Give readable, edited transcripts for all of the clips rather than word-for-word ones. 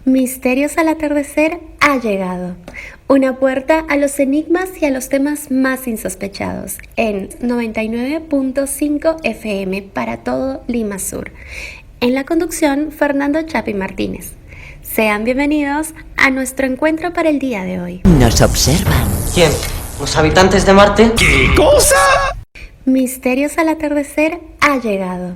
Misterios al atardecer ha llegado. Una puerta a los enigmas y a los temas más insospechados en 99.5 FM para todo Lima Sur. En la conducción, Fernando Chapi Martínez. Sean bienvenidos a nuestro encuentro para el día de hoy. Nos observan. ¿Quién? ¿Los habitantes de Marte? ¿Qué cosa? Misterios al atardecer ha llegado.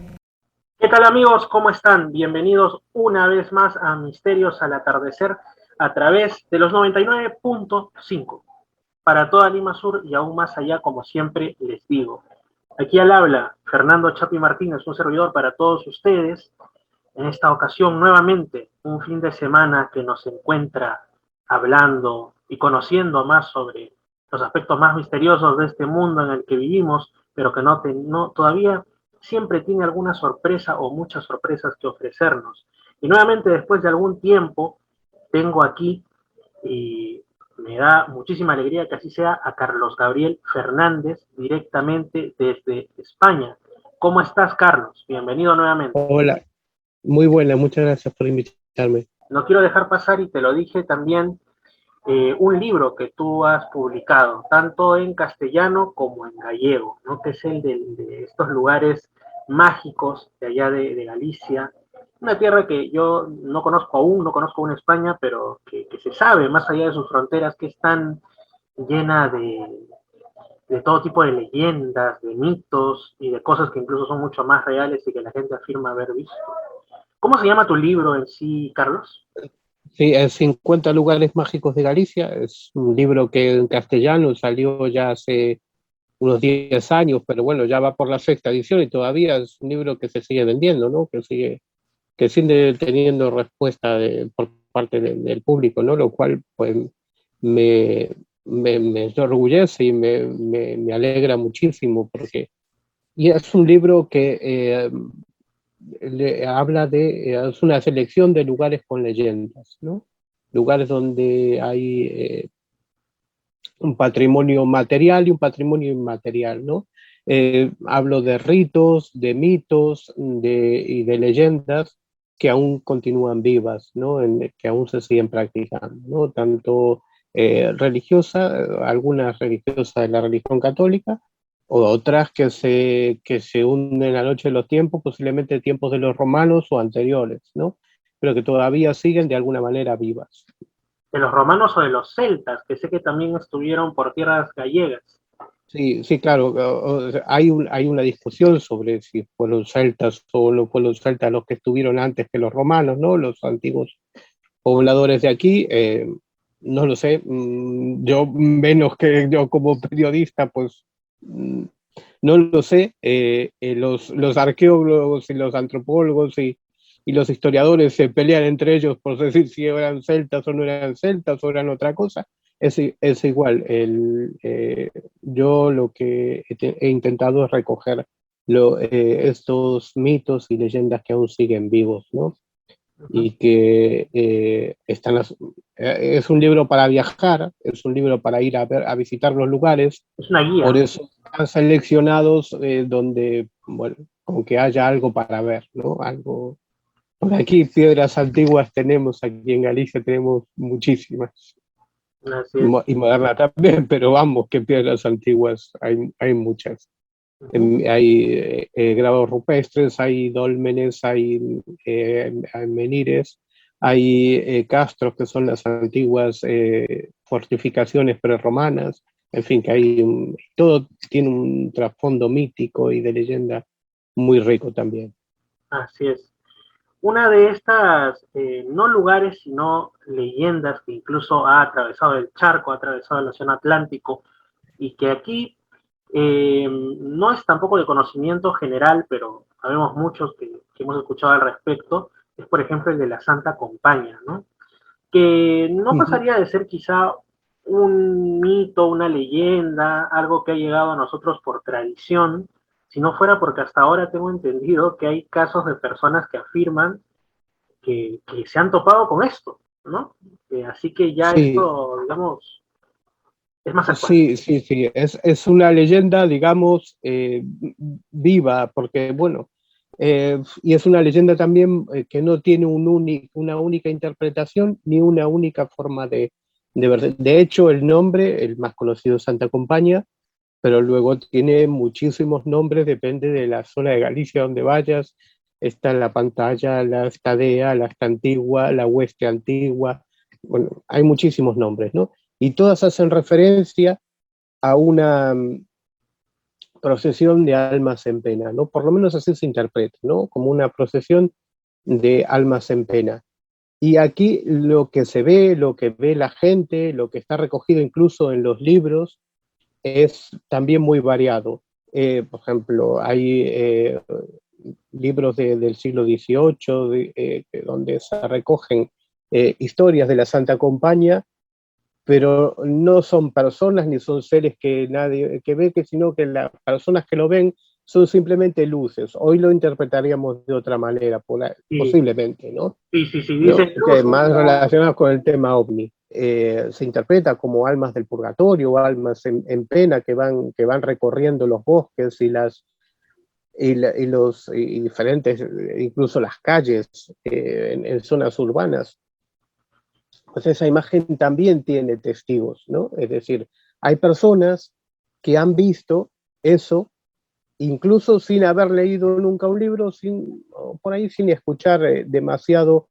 ¿Qué tal amigos? ¿Cómo están? Bienvenidos una vez más a Misterios al Atardecer a través de los 99.5 para toda Lima Sur y aún más allá, como siempre les digo. Aquí al habla Fernando Chapi Martínez, un servidor para todos ustedes. En esta ocasión nuevamente un fin de semana que nos encuentra hablando y conociendo más sobre los aspectos más misteriosos de este mundo en el que vivimos, pero que todavía siempre tiene alguna sorpresa o muchas sorpresas que ofrecernos. Y nuevamente, después de algún tiempo, tengo aquí, y me da muchísima alegría que así sea, a Carlos Gabriel Fernández, directamente desde España. ¿Cómo estás, Carlos? Bienvenido nuevamente. Hola, muy buena, muchas gracias por invitarme. No quiero dejar pasar, y te lo dije también, un libro que tú has publicado, tanto en castellano como en gallego, ¿no? Que es el de estos lugares mágicos de allá de Galicia, una tierra que yo no conozco aún España, pero que se sabe más allá de sus fronteras que es tan llena de todo tipo de leyendas, de mitos y de cosas que incluso son mucho más reales y que la gente afirma haber visto. ¿Cómo se llama tu libro en sí, Carlos? Sí, es 50 lugares mágicos de Galicia, es un libro que en castellano salió ya hace unos 10 años, pero bueno, ya va por la sexta edición y todavía es un libro que se sigue vendiendo, ¿no? Que sigue teniendo respuesta por parte del público, ¿no? Lo cual pues me enorgullece y me alegra muchísimo porque y es un libro que habla es una selección de lugares con leyendas, ¿no? Lugares donde hay un patrimonio material y un patrimonio inmaterial, ¿no? Hablo de ritos, de mitos y de leyendas que aún continúan vivas, ¿no? Que aún se siguen practicando, ¿no? Tanto algunas religiosas de la religión católica, o otras que se unen a la noche de los tiempos, posiblemente tiempos de los romanos o anteriores, ¿no? Pero que todavía siguen de alguna manera vivas. ¿De los romanos o de los celtas, que sé que también estuvieron por tierras gallegas? Sí, sí, claro. Hay una discusión sobre si fueron celtas o no fueron celtas los que estuvieron antes que los romanos, ¿no? Los antiguos pobladores de aquí. No lo sé. Yo, menos que yo como periodista, pues no lo sé. Los arqueólogos y los antropólogos y los historiadores se pelean entre ellos por decir si eran celtas o no eran celtas o eran otra cosa. Es igual. Yo lo que he intentado es recoger estos mitos y leyendas que aún siguen vivos, ¿no? Y que es un libro para viajar, es un libro para ir a visitar los lugares. Es una guía. Por eso están seleccionados donde, bueno, con que haya algo para ver, ¿no? Algo. Por aquí piedras antiguas tenemos, aquí en Galicia tenemos muchísimas. Así es. Y moderna también, pero vamos, que piedras antiguas hay muchas. Hay grabados rupestres, hay dólmenes, hay menires, hay castros que son las antiguas fortificaciones prerromanas, en fin, que todo tiene un trasfondo mítico y de leyenda muy rico también. Así es. Una de estas, no lugares, sino leyendas que incluso ha atravesado el charco, ha atravesado el Océano Atlántico, y que aquí no es tampoco de conocimiento general, pero sabemos muchos que hemos escuchado al respecto, es por ejemplo el de la Santa Compaña, ¿no? Que no pasaría de ser quizá un mito, una leyenda, algo que ha llegado a nosotros por tradición, si no fuera porque hasta ahora tengo entendido que hay casos de personas que afirman que se han topado con esto, ¿no? Así que ya Sí, esto, digamos, es más actual. sí, es una leyenda, digamos, viva, porque, bueno, Y es una leyenda también que no tiene una única interpretación ni una única forma de ver. De hecho, el nombre, el más conocido es Santa Compaña, pero luego tiene muchísimos nombres, depende de la zona de Galicia donde vayas. Está la Pantalla, la Estadea, la Esta Antigua, la Hueste Antigua. Bueno, hay muchísimos nombres, ¿no? Y todas hacen referencia a una procesión de almas en pena, ¿no? Por lo menos así se interpreta, ¿no? Como una procesión de almas en pena. Y aquí lo que se ve, lo que ve la gente, lo que está recogido incluso en los libros, es también muy variado. Por ejemplo, hay libros del siglo XVIII donde se recogen historias de la Santa Compañía, pero no son personas ni son seres que nadie que ve, sino que las personas que lo ven son simplemente luces. Hoy lo interpretaríamos de otra manera, Sí, posiblemente, ¿no? sí, ¿No? dicen Que luz, más relacionados con el tema ovni. Se interpreta como almas del purgatorio, almas en pena que van recorriendo los bosques y diferentes, incluso las calles en zonas urbanas. Pues esa imagen también tiene testigos, ¿no? Es decir, hay personas que han visto eso, incluso sin haber leído nunca un libro, por ahí sin escuchar demasiado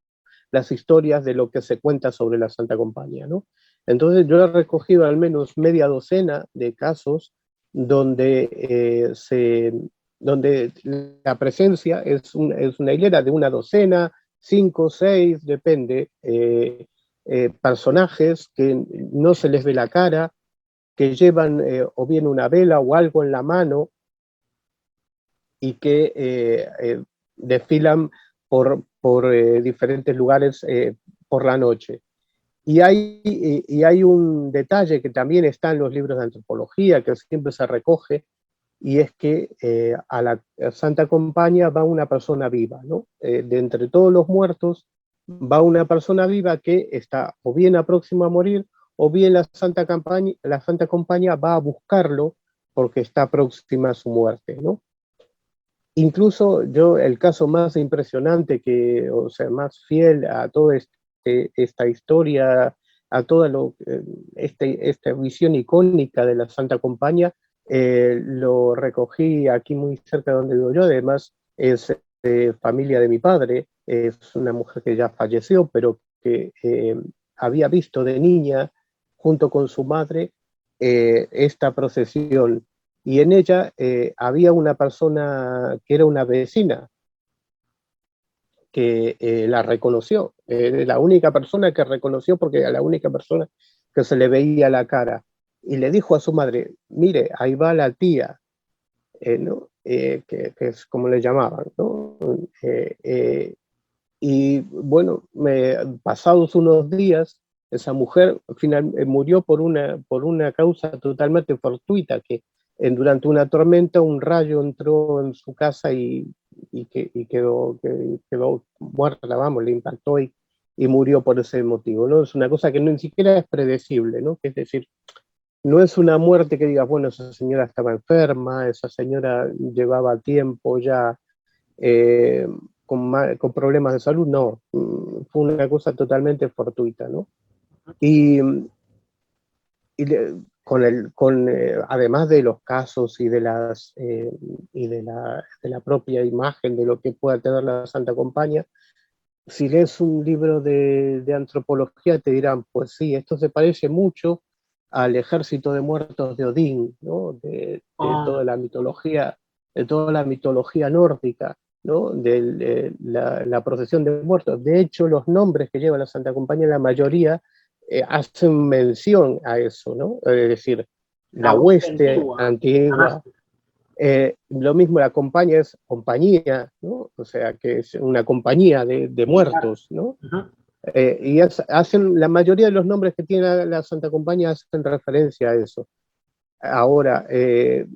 las historias de lo que se cuenta sobre la Santa Compañía, ¿no? Entonces yo he recogido al menos media docena de casos donde, donde la presencia es una hilera de una docena, cinco, seis, depende, personajes que no se les ve la cara, que llevan o bien una vela o algo en la mano y que desfilan por diferentes lugares por la noche. Y hay un detalle que también está en los libros de antropología, que siempre se recoge, y es que a la Santa Compañía va una persona viva, ¿no? De entre todos los muertos va una persona viva que está o bien próxima a morir, o bien la Santa Compañía va a buscarlo porque está próxima a su muerte, ¿no? Incluso yo, el caso más impresionante, o sea, más fiel a toda esta historia, a toda esta visión icónica de la Santa Compañía, lo recogí aquí muy cerca de donde vivo yo. Además, es familia de mi padre, es una mujer que ya falleció, pero que había visto de niña, junto con su madre, esta procesión, y en ella había una persona que era una vecina que la reconoció, la única persona que reconoció porque era la única persona que se le veía la cara, y le dijo a su madre, mire, ahí va la tía, ¿no? Que es como le llamaban, ¿no? Y bueno, pasados unos días, esa mujer murió por una causa totalmente fortuita, que durante una tormenta un rayo entró en su casa y quedó muerta, vamos, le impactó y murió por ese motivo, ¿no? Es una cosa que ni siquiera es predecible, ¿no? Es decir, no es una muerte que digas, bueno, esa señora estaba enferma, esa señora llevaba tiempo ya eh, con problemas de salud, no, fue una cosa totalmente fortuita, ¿no? Y, además de los casos de la propia imagen de lo que pueda tener la Santa Compañía, si lees un libro de antropología te dirán, pues sí, esto se parece mucho al ejército de muertos de Odín, ¿no? De toda la mitología nórdica, ¿no? La procesión de muertos. De hecho, los nombres que lleva la Santa Compañía, la mayoría hacen mención a eso, ¿no? Es decir, la la hueste hueste antigua, antigua, ganaste. lo mismo la compañía es compañía, ¿no? O sea, que es una compañía de muertos, ¿no? Uh-huh. Hacen, la mayoría de los nombres que tiene la Santa Compañía hacen referencia a eso. Ahora, que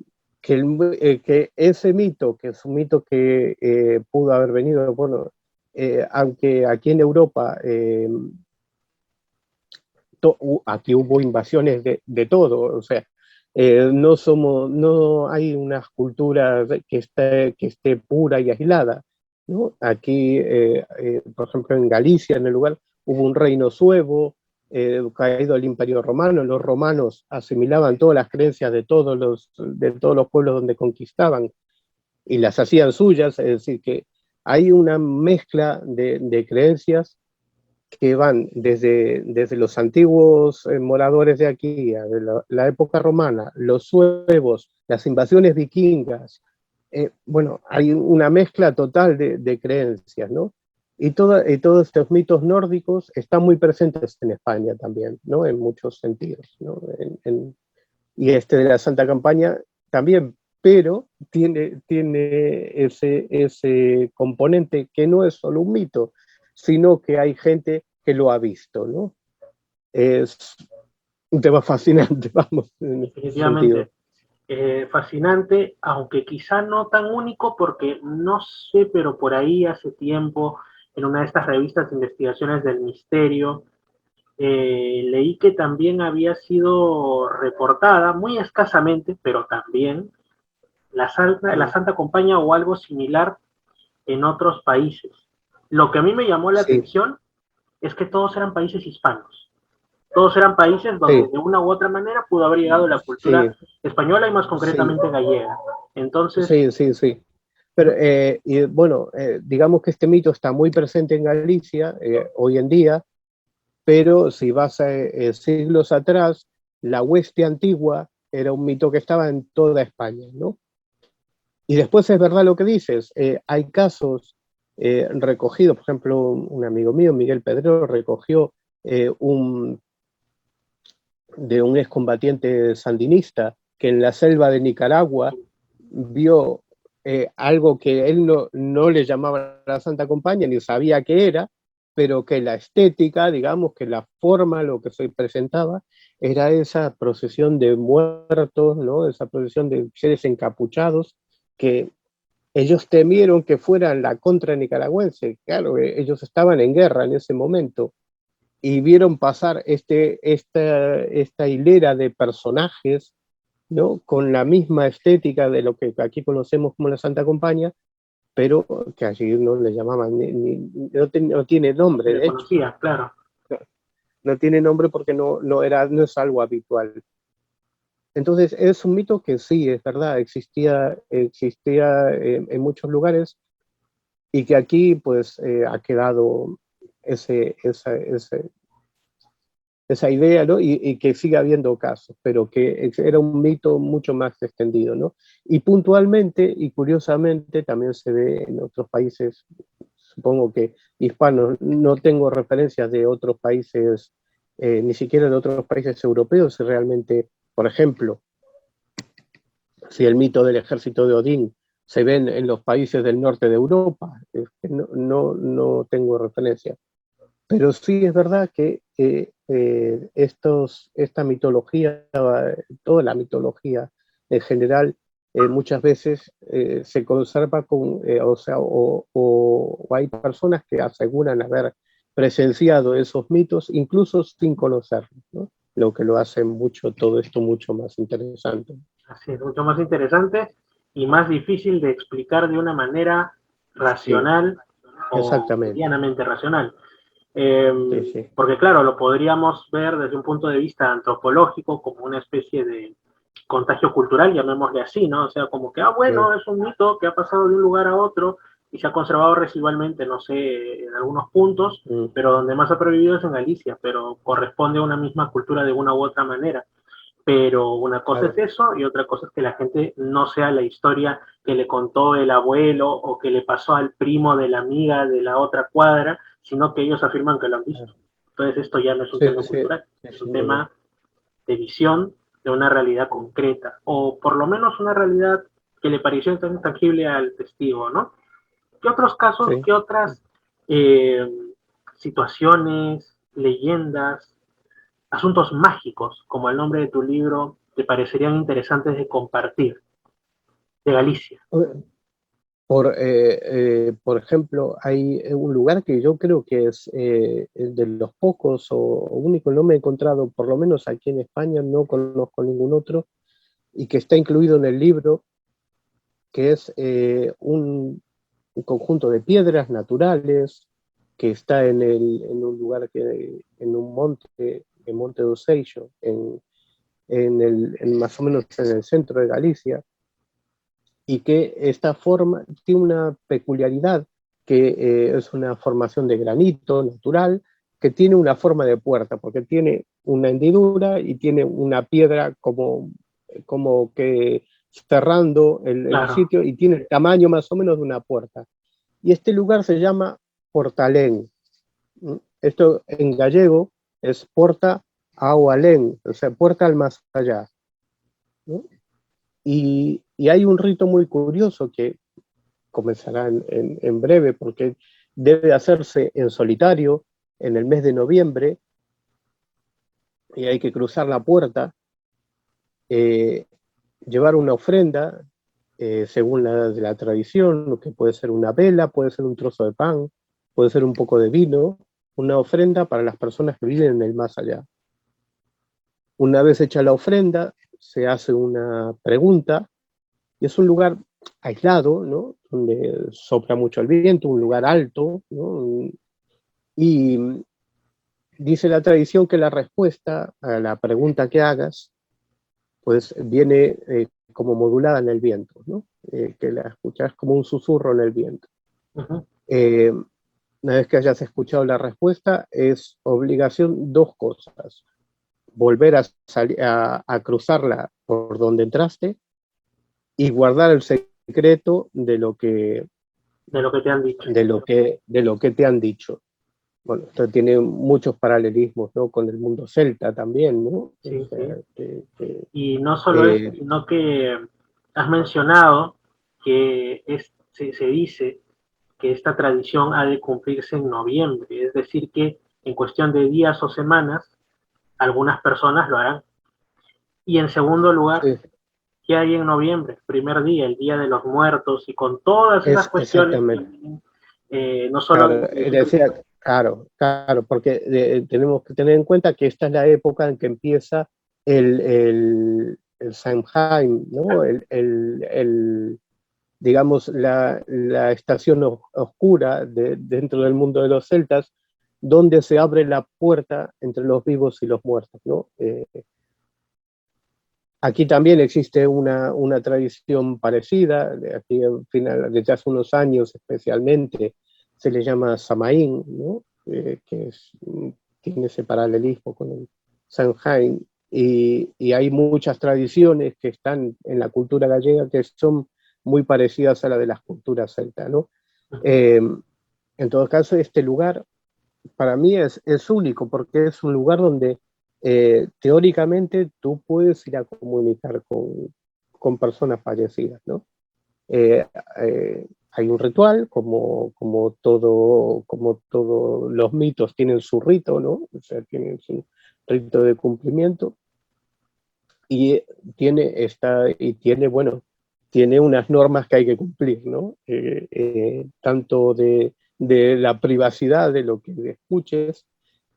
ese mito, que es un mito que pudo haber venido, bueno, aunque aquí en Europa, aquí hubo invasiones de todo, o sea, no hay una cultura que esté pura y aislada, ¿no? Aquí, por ejemplo, en Galicia, en el lugar, hubo un reino suevo, caído el Imperio Romano. Los romanos asimilaban todas las creencias de todos los pueblos donde conquistaban y las hacían suyas, es decir, que hay una mezcla de creencias que van desde los antiguos moradores de aquí, a la época romana, los suevos, las invasiones vikingas. Bueno, hay una mezcla total de creencias, ¿no? Y todos estos mitos nórdicos están muy presentes en España también, ¿no? En muchos sentidos, ¿no? Y este de la Santa Campaña también, pero tiene ese componente que no es solo un mito, sino que hay gente que lo ha visto, ¿no? Es un tema fascinante, vamos, en ese sentido. Definitivamente. Fascinante, aunque quizá no tan único, porque no sé, pero por ahí hace tiempo, en una de estas revistas de investigaciones del misterio, leí que también había sido reportada, muy escasamente, pero también, la Santa Compañía o algo similar en otros países. Lo que a mí me llamó la Sí, atención es que todos eran países hispanos. Todos eran países donde sí, de una u otra manera pudo haber llegado la cultura sí, española y más sí, concretamente gallega. Entonces, sí, sí, sí. Pero, y bueno, digamos que este mito está muy presente en Galicia hoy en día, pero si vas a siglos atrás, la hueste antigua era un mito que estaba en toda España, ¿no? Y después es verdad lo que dices, hay casos recogidos, por ejemplo, un amigo mío, Miguel Pedrero, recogió un, de un excombatiente sandinista que en la selva de Nicaragua vio algo que él no le llamaba la Santa Compañía, ni sabía qué era, pero que la estética, digamos, que la forma, lo que se presentaba, era esa procesión de muertos, ¿no? Esa procesión de seres encapuchados que ellos temieron que fueran la contra nicaragüense. Claro, ellos estaban en guerra en ese momento y vieron pasar esta hilera de personajes, ¿no? Con la misma estética de lo que aquí conocemos como la Santa Compañía, pero que allí no le llamaban, no tiene se nombre, le de hecho. conocía, claro. No tiene nombre porque no es algo habitual. Entonces, es un mito que sí, es verdad, existía en muchos lugares y que aquí pues ha quedado ese, esa, ese, esa idea, ¿no? Y que sigue habiendo casos, pero que era un mito mucho más extendido, ¿no? Y puntualmente y curiosamente también se ve en otros países, supongo que hispanos, no tengo referencias de otros países, ni siquiera de otros países europeos, realmente, por ejemplo, si el mito del ejército de Odín se ve en los países del norte de Europa, no tengo referencia. Pero sí es verdad que esta mitología, toda la mitología en general, muchas veces se conserva o hay personas que aseguran haber presenciado esos mitos incluso sin conocerlos, ¿no? Lo que lo hace todo esto mucho más interesante. Así es, mucho más interesante y más difícil de explicar de una manera Sí, racional o exactamente. medianamente racional. Sí, sí, Porque claro, lo podríamos ver desde un punto de vista antropológico como una especie de contagio cultural, llamémosle así, ¿no? O sea, como que, sí, bueno, es un mito que ha pasado de un lugar a otro y se ha conservado residualmente, no sé, en algunos puntos, mm, pero donde más ha pervivido es en Galicia, pero corresponde a una misma cultura de una u otra manera. Pero una cosa es claro, eso y otra cosa es que la gente no sea la historia que le contó el abuelo o que le pasó al primo de la amiga de la otra cuadra, sino que ellos afirman que lo han visto. Entonces esto ya no es un sí, tema sí, cultural, sí, es un sin duda. tema de visión de una realidad concreta, o por lo menos una realidad que le pareció tan tangible al testigo, ¿no? ¿Qué otros casos, Sí. qué otras eh, situaciones, leyendas, asuntos mágicos, como el nombre de tu libro, te parecerían interesantes de compartir, de Galicia? Por ejemplo, hay un lugar que yo creo que es de los pocos o único, no me he encontrado, por lo menos aquí en España, no conozco ningún otro, y que está incluido en el libro, que es un conjunto de piedras naturales que está en un lugar, en un monte, el Monte do Seixo, más o menos en el centro de Galicia, y que esta forma tiene una peculiaridad, que es una formación de granito natural, que tiene una forma de puerta, porque tiene una hendidura y tiene una piedra como que cerrando el Claro. sitio, y tiene el tamaño más o menos de una puerta. Y este lugar se llama Portalén. Esto en gallego es Porta ao alén, o sea, puerta al más allá, ¿no? Y hay un rito muy curioso que comenzará en breve, porque debe hacerse en solitario en el mes de noviembre, y hay que cruzar la puerta, eh, llevar una ofrenda, según la tradición, que puede ser una vela, puede ser un trozo de pan, puede ser un poco de vino, una ofrenda para las personas que viven en el más allá. Una vez hecha la ofrenda, se hace una pregunta, y es un lugar aislado, ¿no? Donde sopla mucho el viento, un lugar alto, ¿no? Y dice la tradición que la respuesta a la pregunta que hagas, pues viene como modulada en el viento, ¿no? Que la escuchas como un susurro en el viento. Uh-huh. Una vez que hayas escuchado la respuesta, es obligación dos cosas: volver a cruzarla por donde entraste, y guardar el secreto De lo que te han dicho. de lo que te han dicho. Bueno, esto tiene muchos paralelismos, ¿no? Con el mundo celta también, ¿no? Sí, O sea, sí. Y no solo eso, sino que has mencionado que se dice que esta tradición ha de cumplirse en noviembre, es decir, que en cuestión de días o semanas, algunas personas lo harán. Y en segundo lugar, sí, ¿qué hay en noviembre? Primer día, el Día de los Muertos, y con todas esas cuestiones, exactamente. no solo... Claro, decía, claro, porque tenemos que tener en cuenta que esta es la época en que empieza el Samhain, ¿no? Digamos, la estación oscura dentro del mundo de los celtas, donde se abre la puerta entre los vivos y los muertos, ¿no? Aquí también existe una tradición parecida, aquí desde hace unos años especialmente, se le llama Samaín, ¿no? Tiene ese paralelismo con el Samhain, y hay muchas tradiciones que están en la cultura gallega que son muy parecidas a la de las culturas celtas, ¿no? En todo caso, este lugar para mí es único, porque es un lugar donde teóricamente tú puedes ir a comunicar con personas fallecidas, ¿no? Eh, hay un ritual, como todos los mitos tienen su rito, ¿no? O sea, tienen su rito de cumplimiento, y tiene unas normas que hay que cumplir, ¿no? Tanto de la privacidad de lo que escuches,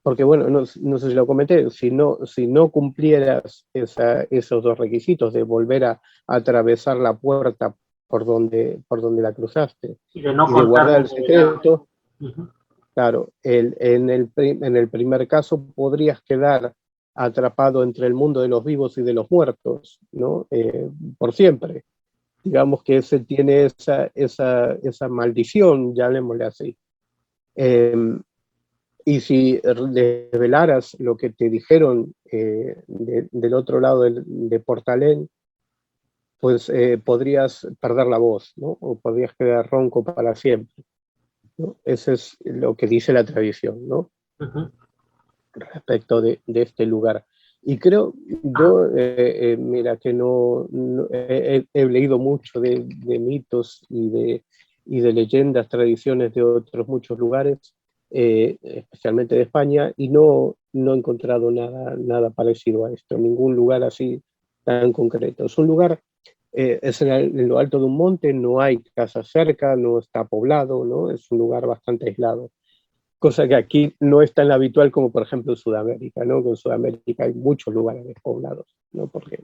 porque bueno, no sé si lo comenté, si no cumplieras esos dos requisitos de volver a atravesar la puerta por donde la cruzaste, Y de no y de contar guardar con el develado. secreto, Uh-huh. claro, en el primer caso podrías quedar atrapado entre el mundo de los vivos y de los muertos, ¿no? Por siempre. Digamos que ese tiene esa maldición, llamémosle así. Y si revelaras lo que te dijeron del otro lado de Portalén, pues podrías perder la voz, ¿no? O podrías quedar ronco para siempre, ¿no? Ese es lo que dice la tradición, ¿no? Uh-huh. Respecto de este lugar. Y creo, yo, mira, que he leído mucho de mitos y de leyendas, tradiciones de otros muchos lugares, especialmente de España, y no he encontrado nada parecido a esto, ningún lugar así tan concreto. Es un lugar, es en lo alto de un monte, no hay casas cerca, no está poblado, ¿no? Es un lugar bastante aislado, cosa que aquí no es tan habitual como por ejemplo en Sudamérica, ¿no? Que en Sudamérica hay muchos lugares despoblados, ¿no? Porque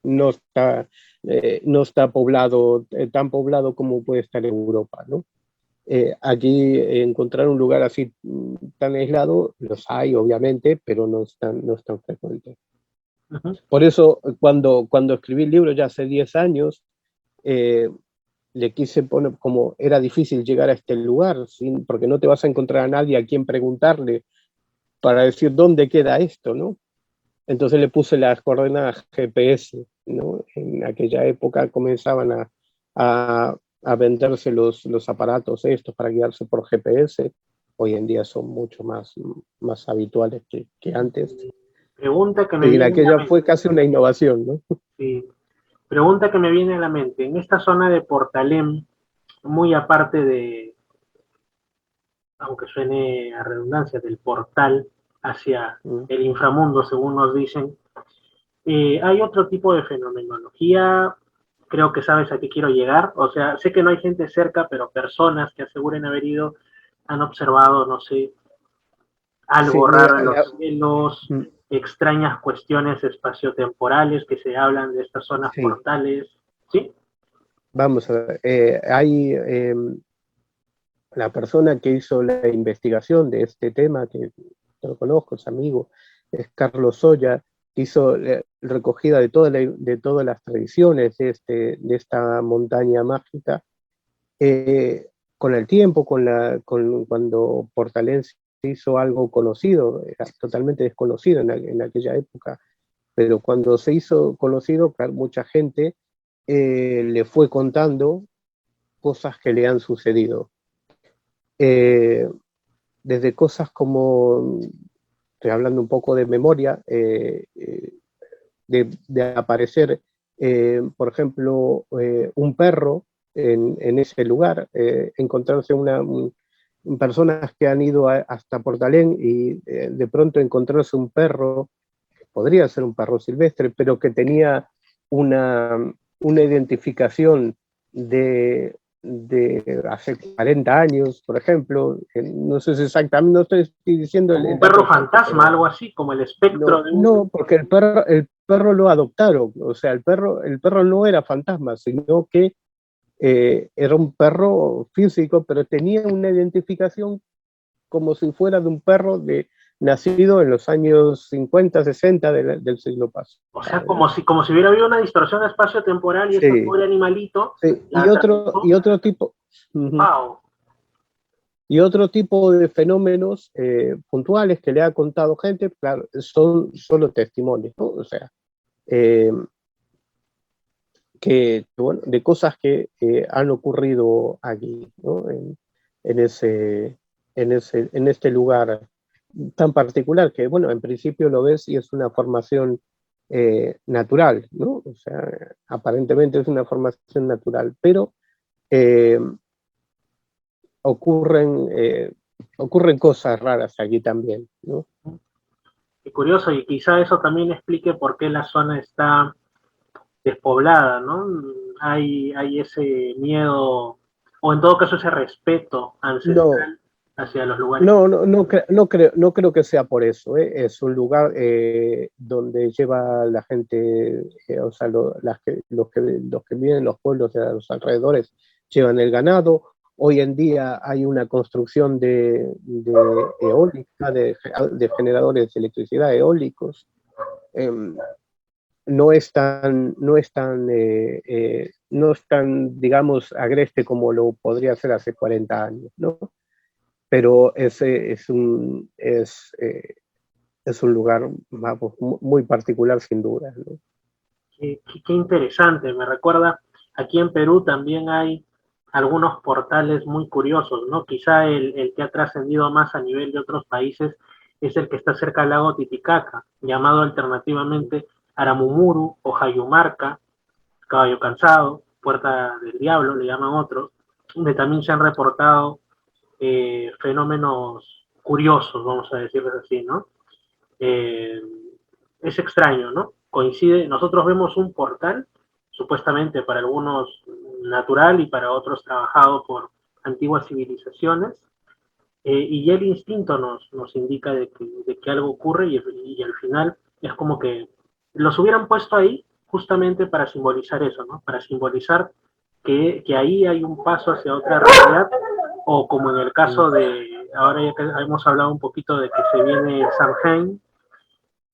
no está, no está poblado, tan poblado como puede estar en Europa, ¿no? Aquí encontrar un lugar así tan aislado, los hay obviamente, pero no es tan frecuente. Ujú. Por eso cuando escribí el libro ya hace 10 años, eh, le quise poner, como era difícil llegar a este lugar, porque no te vas a encontrar a nadie a quien preguntarle para decir dónde queda esto, ¿no? Entonces le puse las coordenadas GPS, ¿no? En aquella época comenzaban a venderse los aparatos estos para guiarse por GPS. Hoy en día son mucho más habituales que antes. Pregunta que me Y en viene a la aquella fue mente. casi una innovación, ¿no? Sí. Pregunta que me viene a la mente. En esta zona de Portalem, muy aparte de, aunque suene a redundancia, del portal hacia Mm. el inframundo, según nos dicen, hay otro tipo de fenomenología. Creo que sabes a qué quiero llegar. O sea, sé que no hay gente cerca, pero personas que aseguren haber ido han observado, no sé, Sí, algo mira, raro en los cielos, extrañas cuestiones espaciotemporales que se hablan de estas zonas sí, portales. ¿Sí? vamos a ver. Hay la persona que hizo la investigación de este tema, que lo conozco, es amigo, es Carlos Soya, que hizo recogida de todas las tradiciones de esta montaña mágica. Con el tiempo, cuando Portalense hizo algo conocido, era totalmente desconocido en aquella época, pero cuando se hizo conocido, mucha gente le fue contando cosas que le han sucedido. Eh, Desde cosas como, estoy hablando un poco de memoria, de aparecer, por ejemplo, un perro en ese lugar, encontrarse personas que han ido hasta Portalén y de pronto encontrarse un perro, podría ser un perro silvestre, pero que tenía una identificación de hace 40 años, por ejemplo. No sé si exactamente, no estoy diciendo Como un el dato perro exacto, fantasma, pero algo así, como el espectro no, de un... no, porque el perro lo adoptaron, o sea, el perro no era fantasma, sino que era un perro físico, pero tenía una identificación como si fuera de un perro nacido en los años 50, 60 del siglo O sea, pasado, ¿no? como si hubiera habido una distorsión espacio-temporal y ese Sí, pobre animalito sí. la Y tradujo. otro tipo, uh-huh, ¡Wow! y otro tipo de fenómenos puntuales que le ha contado gente, claro, son solo testimonios, ¿no? O sea, eh, bueno, de cosas que han ocurrido aquí, ¿no? En ese, en este lugar tan particular que, bueno, en principio lo ves y es una formación natural, ¿no? O sea, aparentemente es una formación natural, pero eh, ocurren, ocurren cosas raras aquí también, ¿no? Qué curioso, y quizá eso también explique por qué la zona está despoblada, ¿no? Hay ese miedo, o en todo caso ese respeto No, ancestral hacia los lugares. no creo que sea por eso, ¿eh? Es un lugar donde lleva la gente, o sea, los que viven en los pueblos de los alrededores llevan el ganado. Hoy en día hay una construcción de eólica, de generadores de electricidad eólicos. Eh, no es tan, digamos, agreste como lo podría ser hace 40 años, ¿no? Pero ese es un lugar vamos, muy particular sin duda, ¿no? Qué interesante, me recuerda, aquí en Perú también hay algunos portales muy curiosos, ¿no? Quizá el que ha trascendido más a nivel de otros países es el que está cerca del lago Titicaca, llamado alternativamente Aramumuru o Jayumarca, Caballo Cansado, Puerta del Diablo, le llaman otros, donde también se han reportado fenómenos curiosos, vamos a decirles así, ¿no? Eh, es extraño, ¿no? Coincide, nosotros vemos un portal, supuestamente para algunos natural y para otros trabajado por antiguas civilizaciones, y ya el instinto nos indica de que algo ocurre y al final es como que los hubieran puesto ahí justamente para simbolizar eso, ¿no? Para simbolizar que ahí hay un paso hacia otra realidad, o como en el caso de, ahora ya que hemos hablado un poquito de que se viene Samhain,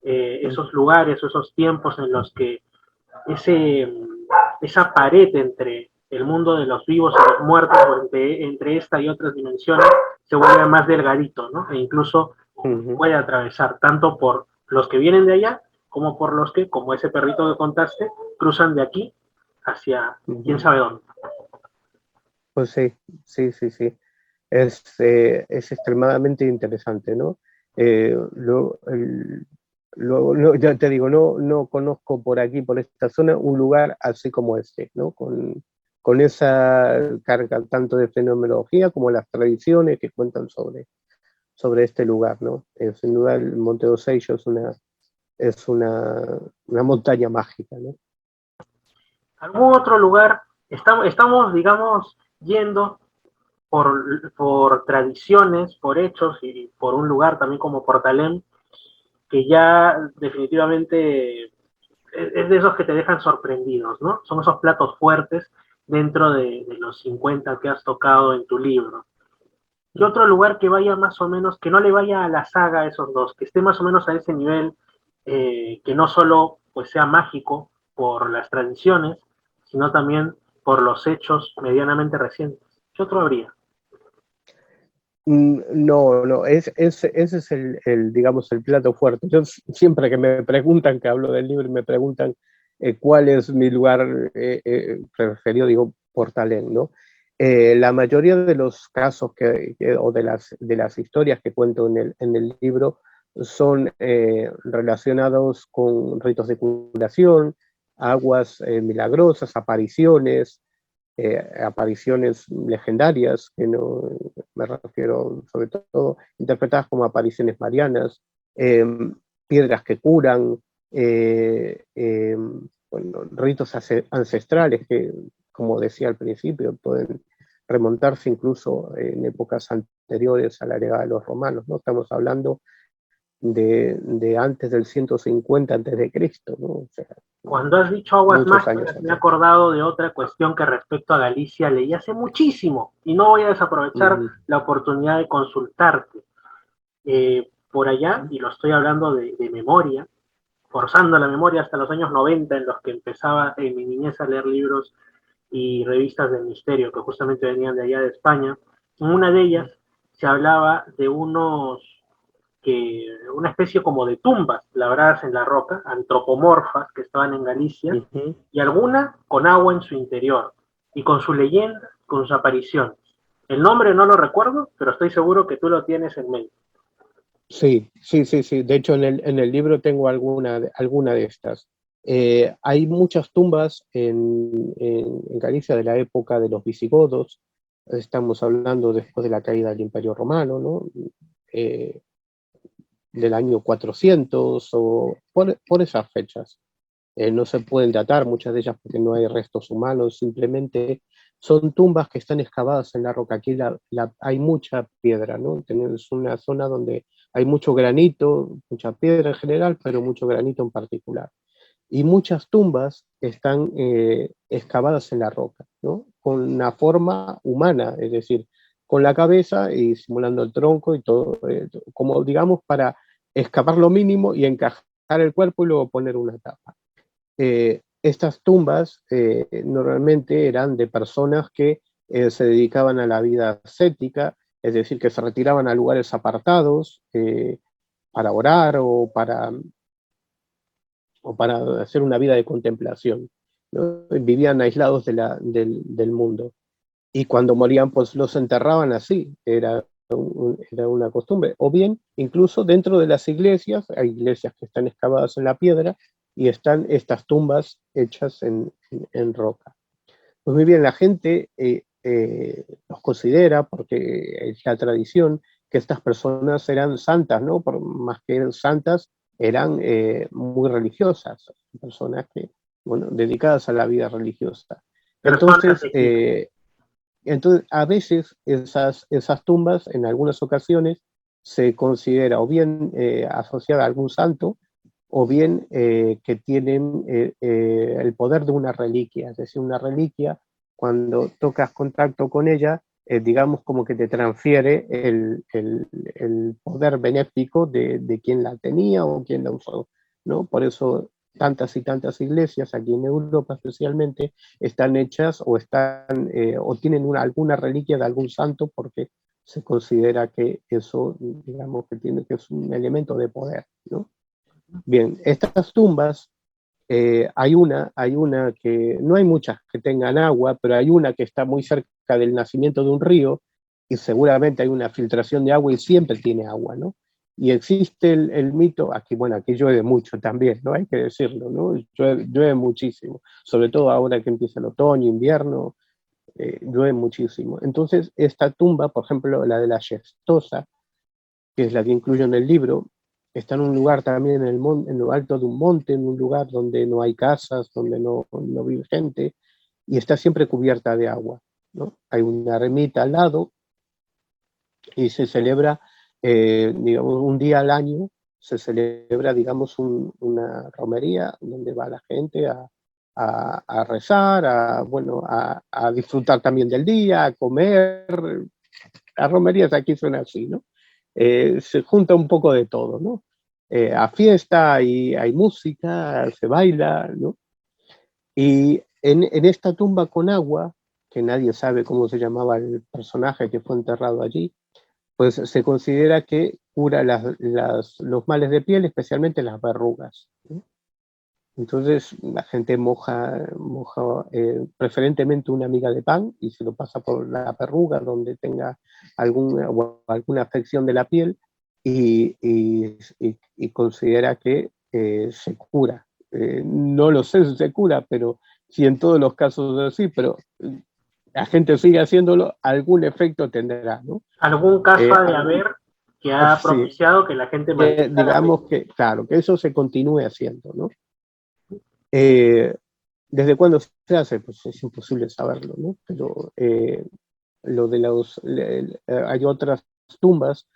esos lugares, esos tiempos en los que ese, esa pared entre el mundo de los vivos y los muertos, o entre esta y otras dimensiones, se vuelve más delgadito, ¿no? E incluso puede atravesar tanto por los que vienen de allá, como por los que, como ese perrito que contaste, cruzan de aquí hacia quién sabe dónde. Pues sí, sí, sí, sí. Es extremadamente interesante, ¿no? Ya te digo, no conozco por aquí, por esta zona, un lugar así como este, ¿no? Con esa carga tanto de fenomenología como las tradiciones que cuentan sobre este lugar, ¿no? Sin duda el Monte Oseillo es una montaña mágica, ¿no? ¿Algún otro lugar? Estamos digamos, yendo por tradiciones, por hechos y por un lugar también como Portalén, que ya definitivamente es de esos que te dejan sorprendidos, ¿no? Son esos platos fuertes dentro de los 50 que has tocado en tu libro. Y otro lugar que vaya más o menos, que no le vaya a la saga a esos dos, que esté más o menos a ese nivel, que no solo pues sea mágico por las tradiciones, sino también por los hechos medianamente recientes. ¿Qué otro habría? No, ese es digamos, el plato fuerte. Yo siempre que me preguntan, que hablo del libro, me preguntan cuál es mi lugar preferido, digo Portalén, ¿no? La mayoría de los casos o de las historias que cuento en el libro son relacionados con ritos de curación, aguas milagrosas, apariciones legendarias, que no me refiero sobre todo interpretadas como apariciones marianas, eh, piedras que curan, bueno, ritos ancestrales que, como decía al principio, pueden remontarse incluso en épocas anteriores a la llegada de los romanos, ¿no? Estamos hablando de antes del 150 antes de Cristo, ¿no? O sea, Cuando has dicho aguas muchos años mágicas, me he atrás. acordado de otra cuestión que respecto a Galicia leí hace muchísimo y no voy a desaprovechar la oportunidad de consultarte. Por allá, y lo estoy hablando de memoria, forzando la memoria hasta los años 90 en los que empezaba en mi niñez a leer libros y revistas del misterio que justamente venían de allá de España. En una de ellas se hablaba de una especie como de tumbas labradas en la roca, antropomorfas, que estaban en Galicia, y alguna con agua en su interior, y con su leyenda, con sus apariciones. El nombre no lo recuerdo, pero estoy seguro que tú lo tienes en mente. Sí, sí, sí, sí. De hecho, en el libro tengo alguna de estas. Hay muchas tumbas en Galicia de la época de los visigodos. Estamos hablando después de la caída del Imperio Romano, ¿no? Eh, del año 400 o por esas fechas. No se pueden datar muchas de ellas porque no hay restos humanos, simplemente son tumbas que están excavadas en la roca. Aquí hay mucha piedra, ¿no? Tenemos una zona donde hay mucho granito, mucha piedra en general, pero mucho granito en particular. Y muchas tumbas están excavadas en la roca, ¿no? Con una forma humana, es decir, con la cabeza y simulando el tronco y todo, como digamos para excavar lo mínimo y encajar el cuerpo y luego poner una tapa. Estas tumbas normalmente eran de personas que se dedicaban a la vida ascética, es decir, que se retiraban a lugares apartados para orar o para hacer una vida de contemplación, ¿no? Vivían aislados del mundo. Y cuando morían, pues los enterraban así, era una costumbre. O bien, incluso dentro de las iglesias, hay iglesias que están excavadas en la piedra y están estas tumbas hechas en roca. Pues muy bien, la gente los considera, porque es la tradición, que estas personas eran santas, ¿no? Por más que eran santas, eran muy religiosas, personas que, bueno, dedicadas a la vida religiosa. Personas Entonces, legítimas. a veces esas tumbas, en algunas ocasiones, se considera o bien asociada a algún santo, o bien que tienen el poder de una reliquia, es decir, una reliquia, cuando tocas contacto con ella, digamos como que te transfiere el poder benéfico de quien la tenía o quien la usó, ¿no? Por eso tantas y tantas iglesias, aquí en Europa especialmente, están hechas o tienen alguna reliquia de algún santo, porque se considera que eso, digamos, que es un elemento de poder, ¿no? Bien, estas tumbas, hay una que, no hay muchas que tengan agua, pero hay una que está muy cerca del nacimiento de un río, y seguramente hay una filtración de agua y siempre tiene agua, ¿no? Y existe el mito, aquí, bueno, aquí llueve mucho también, ¿no? Hay que decirlo, ¿no? Llueve muchísimo, sobre todo ahora que empieza el otoño, invierno, llueve muchísimo. Entonces, esta tumba, por ejemplo, la de la Gestosa, que es la que incluyo en el libro, está en un lugar también en lo alto de un monte, en un lugar donde no hay casas, donde no vive gente, y está siempre cubierta de agua, ¿no? Hay una ermita al lado y se celebra, digamos, un día al año, se celebra, digamos, una romería donde va la gente a rezar, bueno, a disfrutar también del día, a comer. Las romerías aquí son así, ¿no? Se junta un poco de todo, ¿no? A fiesta, hay música, se baila, ¿no? Y en esta tumba con agua, que nadie sabe cómo se llamaba el personaje que fue enterrado allí, pues se considera que cura los males de piel, especialmente las verrugas, ¿no? Entonces la gente moja preferentemente una miga de pan y se lo pasa por la verruga donde tenga alguna afección de la piel, y considera que se cura. No lo sé si se cura, pero si en todos los casos es así, pero la gente sigue haciéndolo, algún efecto tendrá, ¿no? Algún caso ha de haber que ha Sí, propiciado que la gente mantenga la fe. digamos que, claro, que eso se continúe haciendo, ¿no? Eh, ¿Desde cuándo se hace? Pues es imposible saberlo, ¿no? Pero lo de hay otras tumbas,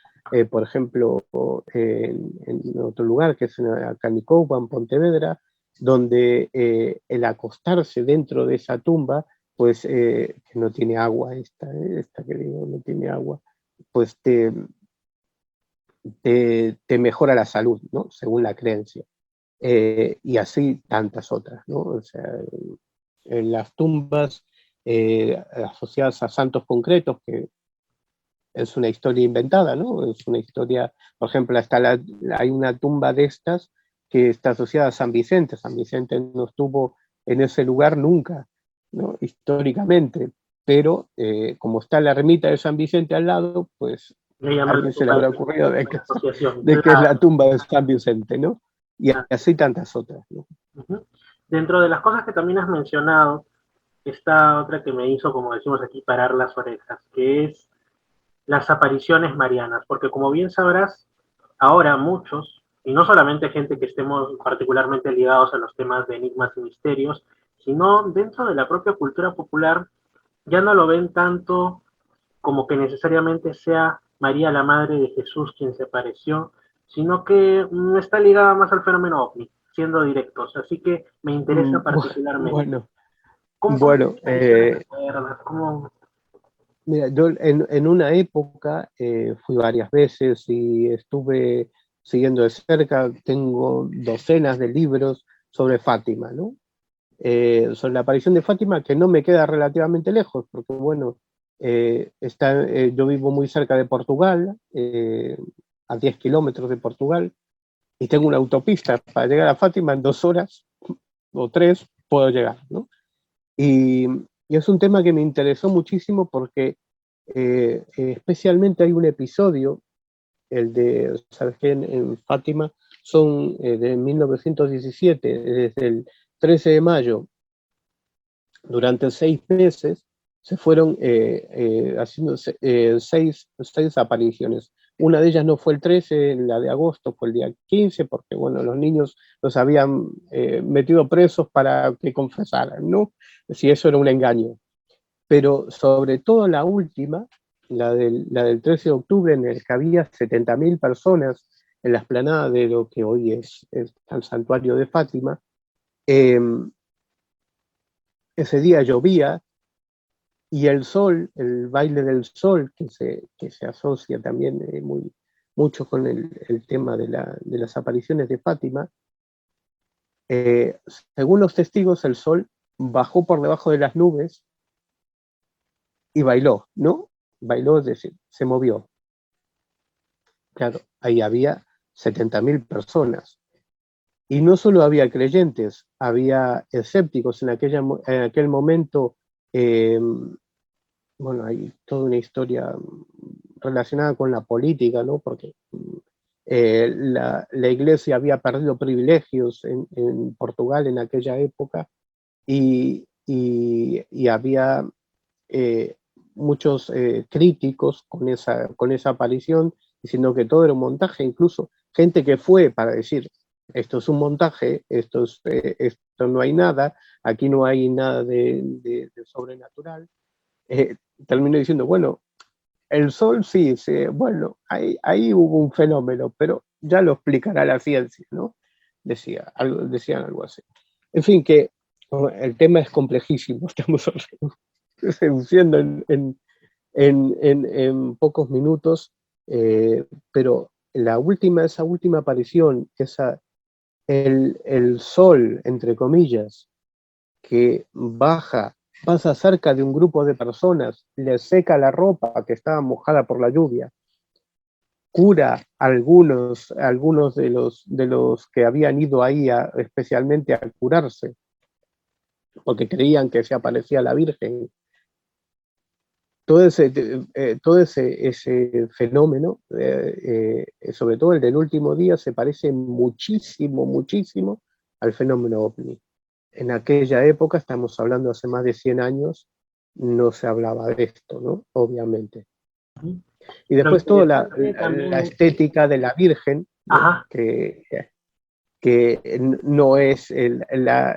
por ejemplo, en otro lugar, que es en Canicoba, en Pontevedra, donde el acostarse dentro de esa tumba, pues que no tiene agua, esta que digo, no tiene agua, pues te mejora la salud, ¿no? Según la creencia. Y así tantas otras, ¿no? O sea, en las tumbas asociadas a santos concretos, que es una historia inventada, ¿no? Es una historia, por ejemplo, hay una tumba de estas que está asociada a San Vicente. San Vicente no estuvo en ese lugar nunca, ¿no? Históricamente, pero como está la ermita de San Vicente al lado, pues Le a llaman la alguien se le tumba de habrá San ocurrido Vicente, la asociación. de que es la Claro. tumba de San Vicente, ¿no? Y así tantas otras, ¿no? Ujú. Dentro de las cosas que también has mencionado, está otra que me hizo, como decimos aquí, parar las orejas, que es las apariciones marianas, porque como bien sabrás, ahora muchos, y no solamente gente que estemos particularmente ligados a los temas de enigmas y misterios, sino dentro de la propia cultura popular, ya no lo ven tanto como que necesariamente sea María la Madre de Jesús quien se apareció, sino que está ligada más al fenómeno ovni, siendo directos. Así que me interesa particularmente. Bueno, ¿Cómo bueno, qué apariciones recuerdas? ¿Cómo? mira, yo en una época fui varias veces y estuve siguiendo de cerca, tengo docenas de libros sobre Fátima, ¿no? Sobre la aparición de Fátima, que no me queda relativamente lejos, porque bueno, yo vivo muy cerca de Portugal, a 10 kilómetros de Portugal, y tengo una autopista para llegar a Fátima en 2 horas o 3, puedo llegar, ¿no? Y es un tema que me interesó muchísimo porque especialmente hay un episodio, el de, ¿sabes qué? En Fátima son de 1917, desde el 13 de mayo, durante 6 meses, se fueron haciendo seis apariciones. Una de ellas no fue el 13, la de agosto fue el día 15, porque bueno, los niños los habían metido presos para que confesaran, ¿no? Si eso era un engaño. Pero sobre todo la última, la del 13 de octubre, en el que había 70.000 personas en la explanada de lo que hoy es el santuario de Fátima. Ese día llovía y el sol, el baile del sol, que se asocia también mucho con el tema de las apariciones de Fátima, según los testigos, el sol bajó por debajo de las nubes y bailó, ¿no? Bailó, es decir, se movió. Claro, ahí había 70.000 personas. Y no solo había creyentes, había escépticos. En aquel momento, bueno, hay toda una historia relacionada con la política, ¿no? Porque la iglesia había perdido privilegios en Portugal en aquella época y había muchos críticos con esa aparición, diciendo que todo era un montaje, incluso gente que fue para decir, esto es un montaje, esto no hay nada, aquí no hay nada de sobrenatural, terminó diciendo, bueno, el sol sí, bueno, ahí hubo un fenómeno, pero ya lo explicará la ciencia, ¿no? Decían algo así. En fin, que el tema es complejísimo, estamos reduciendo en pocos minutos, pero esa última aparición, el sol, entre comillas, que pasa cerca de un grupo de personas, le seca la ropa que estaba mojada por la lluvia, cura algunos de los que habían ido ahí especialmente a curarse, porque creían que se aparecía la Virgen. Todo ese fenómeno, sobre todo el del último día, se parece muchísimo, muchísimo al fenómeno OVNI. En aquella época, estamos hablando hace más de 100 años, no se hablaba de esto, ¿no? Obviamente. Y después toda la estética de la Virgen, ¿no? Que no es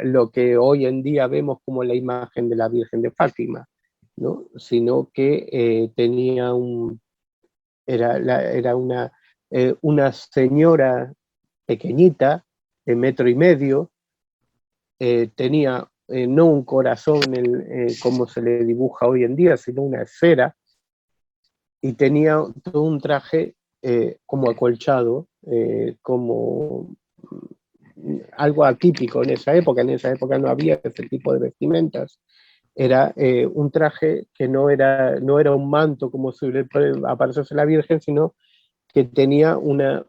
lo que hoy en día vemos como la imagen de la Virgen de Fátima, ¿no? Sino que era una señora pequeñita, de 1,5 metros, tenía no un corazón como se le dibuja hoy en día, sino una esfera, y tenía todo un traje como acolchado, como algo atípico en esa época. En esa época no había ese tipo de vestimentas. Era un traje que no era un manto como suele aparecerse la Virgen, sino que tenía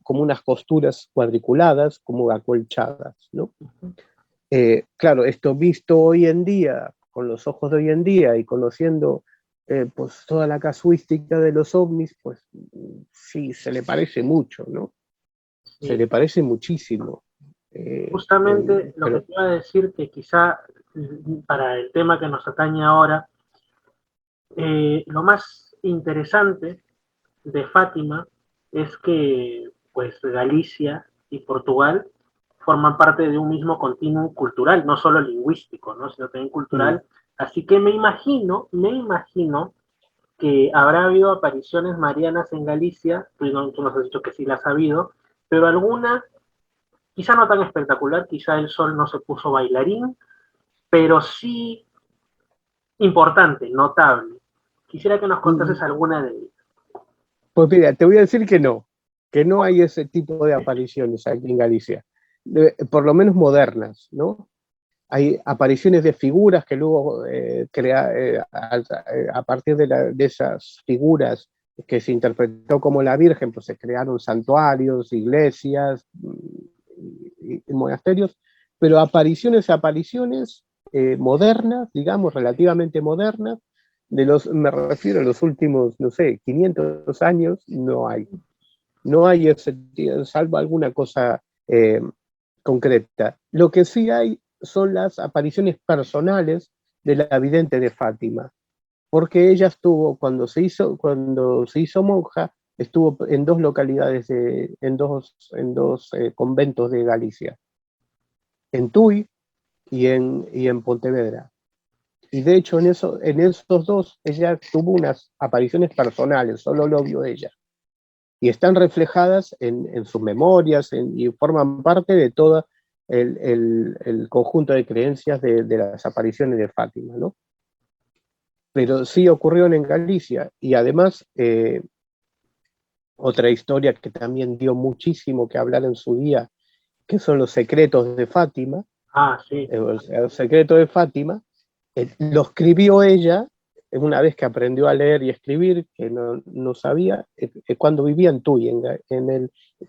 como unas costuras cuadriculadas, como acolchadas, ¿no? Claro, esto visto hoy en día, con los ojos de hoy en día y conociendo pues toda la casuística de los ovnis, pues sí, se le parece mucho, ¿no? Sí. Se le parece muchísimo. Justamente lo que te iba a decir, que quizá para el tema que nos atañe ahora, lo más interesante de Fátima es que pues Galicia y Portugal forman parte de un mismo continuum cultural, no solo lingüístico, ¿no? Sino también cultural. Así que me imagino que habrá habido apariciones marianas en Galicia, tú nos has dicho que sí las ha habido, pero alguna, quizá no tan espectacular, quizá el sol no se puso bailarín, pero sí importante, notable. Quisiera que nos contases alguna de ellas. Pues mira, te voy a decir que no hay ese tipo de apariciones aquí en Galicia, por lo menos modernas, ¿no? Hay apariciones de figuras que luego a partir de esas figuras que se interpretó como la Virgen, pues se crearon santuarios, iglesias y monasterios, pero apariciones modernas, digamos, relativamente modernas, me refiero a los últimos, no sé, 500 años, no hay. No hay ese, salvo alguna cosa concreta. Lo que sí hay son las apariciones personales de la vidente de Fátima, porque ella estuvo, cuando se hizo monja, estuvo en 2 localidades, en dos conventos de Galicia, en Tui y en Pontevedra. Y de hecho en esos 2 ella tuvo unas apariciones personales, solo lo vio ella. y están reflejadas en sus memorias y forman parte de todo el conjunto de creencias de las apariciones de Fátima, ¿no? Pero sí ocurrieron en Galicia, y además otra historia que también dio muchísimo que hablar en su día, que son los secretos de Fátima. Sí. El secreto de Fátima lo escribió ella una vez que aprendió a leer y escribir, que no sabía, cuando vivía en Tui.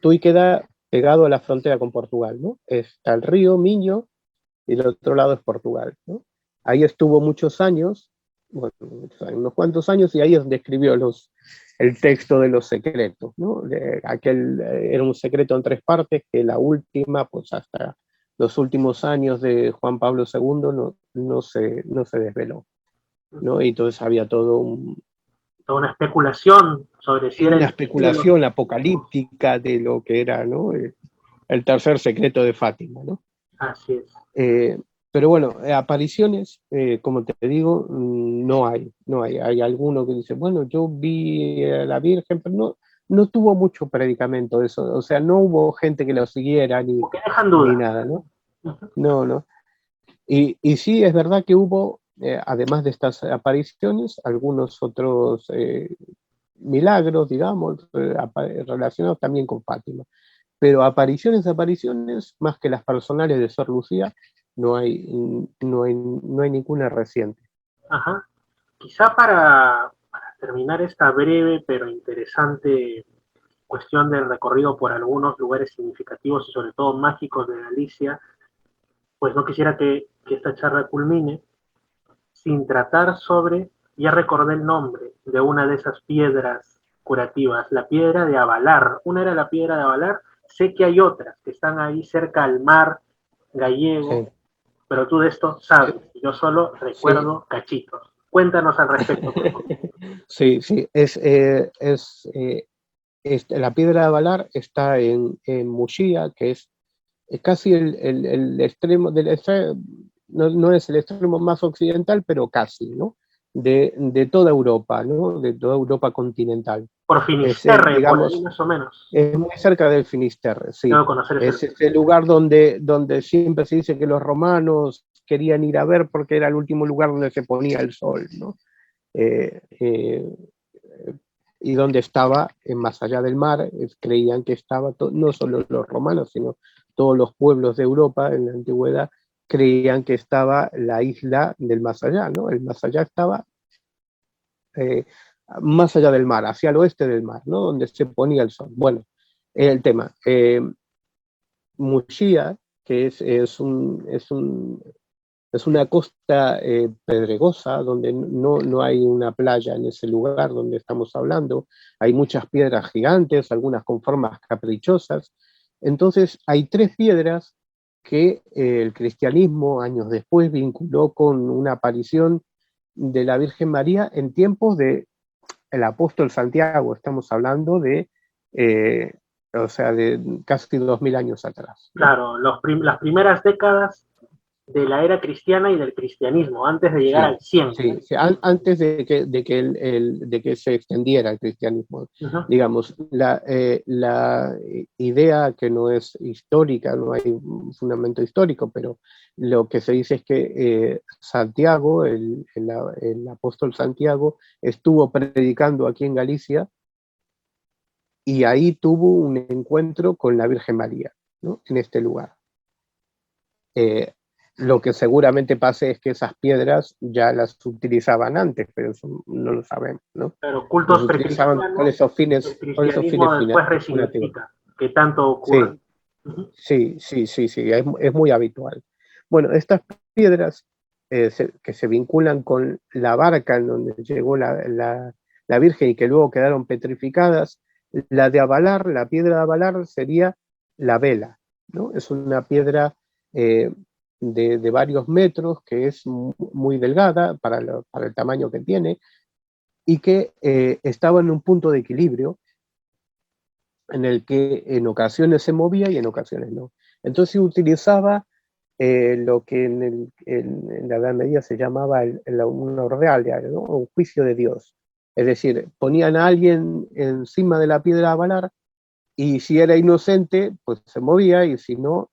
Tui queda pegado a la frontera con Portugal, ¿no? Está el río Miño y el otro lado es Portugal, ¿no? Ahí estuvo muchos años, bueno, unos cuantos años, y ahí es donde escribió el texto de los secretos, ¿no? Era un secreto en 3 partes, que la última, pues hasta los últimos años de Juan Pablo II no se desveló, ¿no? Y entonces había toda una especulación sobre si era una especulación apocalíptica de lo que era, ¿no? El tercer secreto de Fátima, ¿no? Así es. Pero bueno, apariciones, como te digo, no hay. Hay alguno que dice, bueno, yo vi a la Virgen, pero no tuvo mucho predicamento de eso. O sea, no hubo gente que lo siguiera ni nada, ¿no? No. Y sí, es verdad que hubo, además de estas apariciones, algunos otros milagros, digamos, relacionados también con Fátima. Pero apariciones, más que las personales de Sor Lucía, no hay ninguna reciente. Ajá. Quizá para terminar esta breve pero interesante cuestión del recorrido por algunos lugares significativos y sobre todo mágicos de Galicia, pues no quisiera que esta charla culmine sin tratar sobre, ya recordé el nombre de una de esas piedras curativas, la piedra de Avalar. Una era la piedra de Avalar, sé que hay otras que están ahí cerca al mar gallego, sí, pero tú de esto sabes, yo solo recuerdo cachitos. Cuéntanos al respecto, por favor. Sí, la piedra de Avalar está en Muxía, que es casi el extremo no es el extremo más occidental, pero casi, ¿no? De toda Europa, ¿no? De toda Europa continental. Por Finisterre, digamos, por ahí más o menos. Es muy cerca del Finisterre, sí. Debo conocer es ese lugar donde siempre se dice que los romanos querían ir a ver porque era el último lugar donde se ponía el sol, ¿no? Y donde estaba, más allá del mar, creían que estaba, no solo los romanos, sino todos los pueblos de Europa en la antigüedad, creían que estaba la isla del más allá, ¿no? El más allá estaba más allá del mar, hacia el oeste del mar, ¿no? Donde se ponía el sol. Bueno, el tema. Muxía, que es una costa pedregosa, donde no hay una playa en ese lugar donde estamos hablando. Hay muchas piedras gigantes, algunas con formas caprichosas. Entonces hay 3 piedras que el cristianismo años después vinculó con una aparición de la Virgen María en tiempos del apóstol Santiago. Estamos hablando de casi 2000 años atrás, ¿no? Claro, las primeras décadas de la era cristiana y del cristianismo, antes de llegar al 100. Sí, antes de que se extendiera el cristianismo. Digamos, la idea, que no es histórica, no hay un fundamento histórico, pero lo que se dice es que Santiago, el apóstol Santiago, estuvo predicando aquí en Galicia y ahí tuvo un encuentro con la Virgen María, ¿no? En este lugar. Lo que seguramente pase es que esas piedras ya las utilizaban antes, pero eso no lo sabemos, ¿no? Pero cultos utilizaban con esos fines, el cristianismo después resignifica, que tanto ocurre. Sí, es muy habitual. Bueno, estas piedras que se vinculan con la barca en donde llegó la Virgen y que luego quedaron petrificadas, la de Avalar, la piedra de Avalar sería la vela, ¿no? Es una piedra de varios metros, que es muy delgada para el tamaño que tiene, y que estaba en un punto de equilibrio en el que en ocasiones se movía y en ocasiones no. Entonces utilizaba lo que en la Edad Media se llamaba una ordealia, ¿no? Un juicio de Dios. Es decir, ponían a alguien encima de la piedra a balar, y si era inocente, pues se movía, y si no,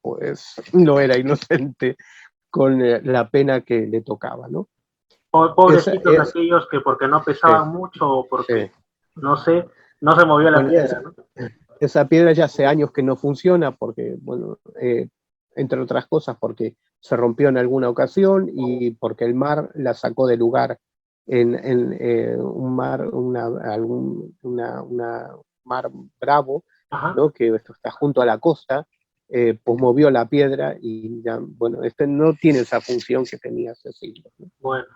pues no era inocente con la pena que le tocaba, ¿no? Pobrecitos aquellos que porque no pesaban mucho o porque, sí. no sé, no se movió la piedra, ¿no? Esa piedra ya hace años que no funciona porque, bueno, entre otras cosas, porque se rompió en alguna ocasión y porque el mar la sacó de lugar en un mar, una mar bravo, ¿no? Que está junto a la costa, pues movió la piedra y ya, bueno, este no tiene esa función que tenía hace siglos, ¿no? Bueno,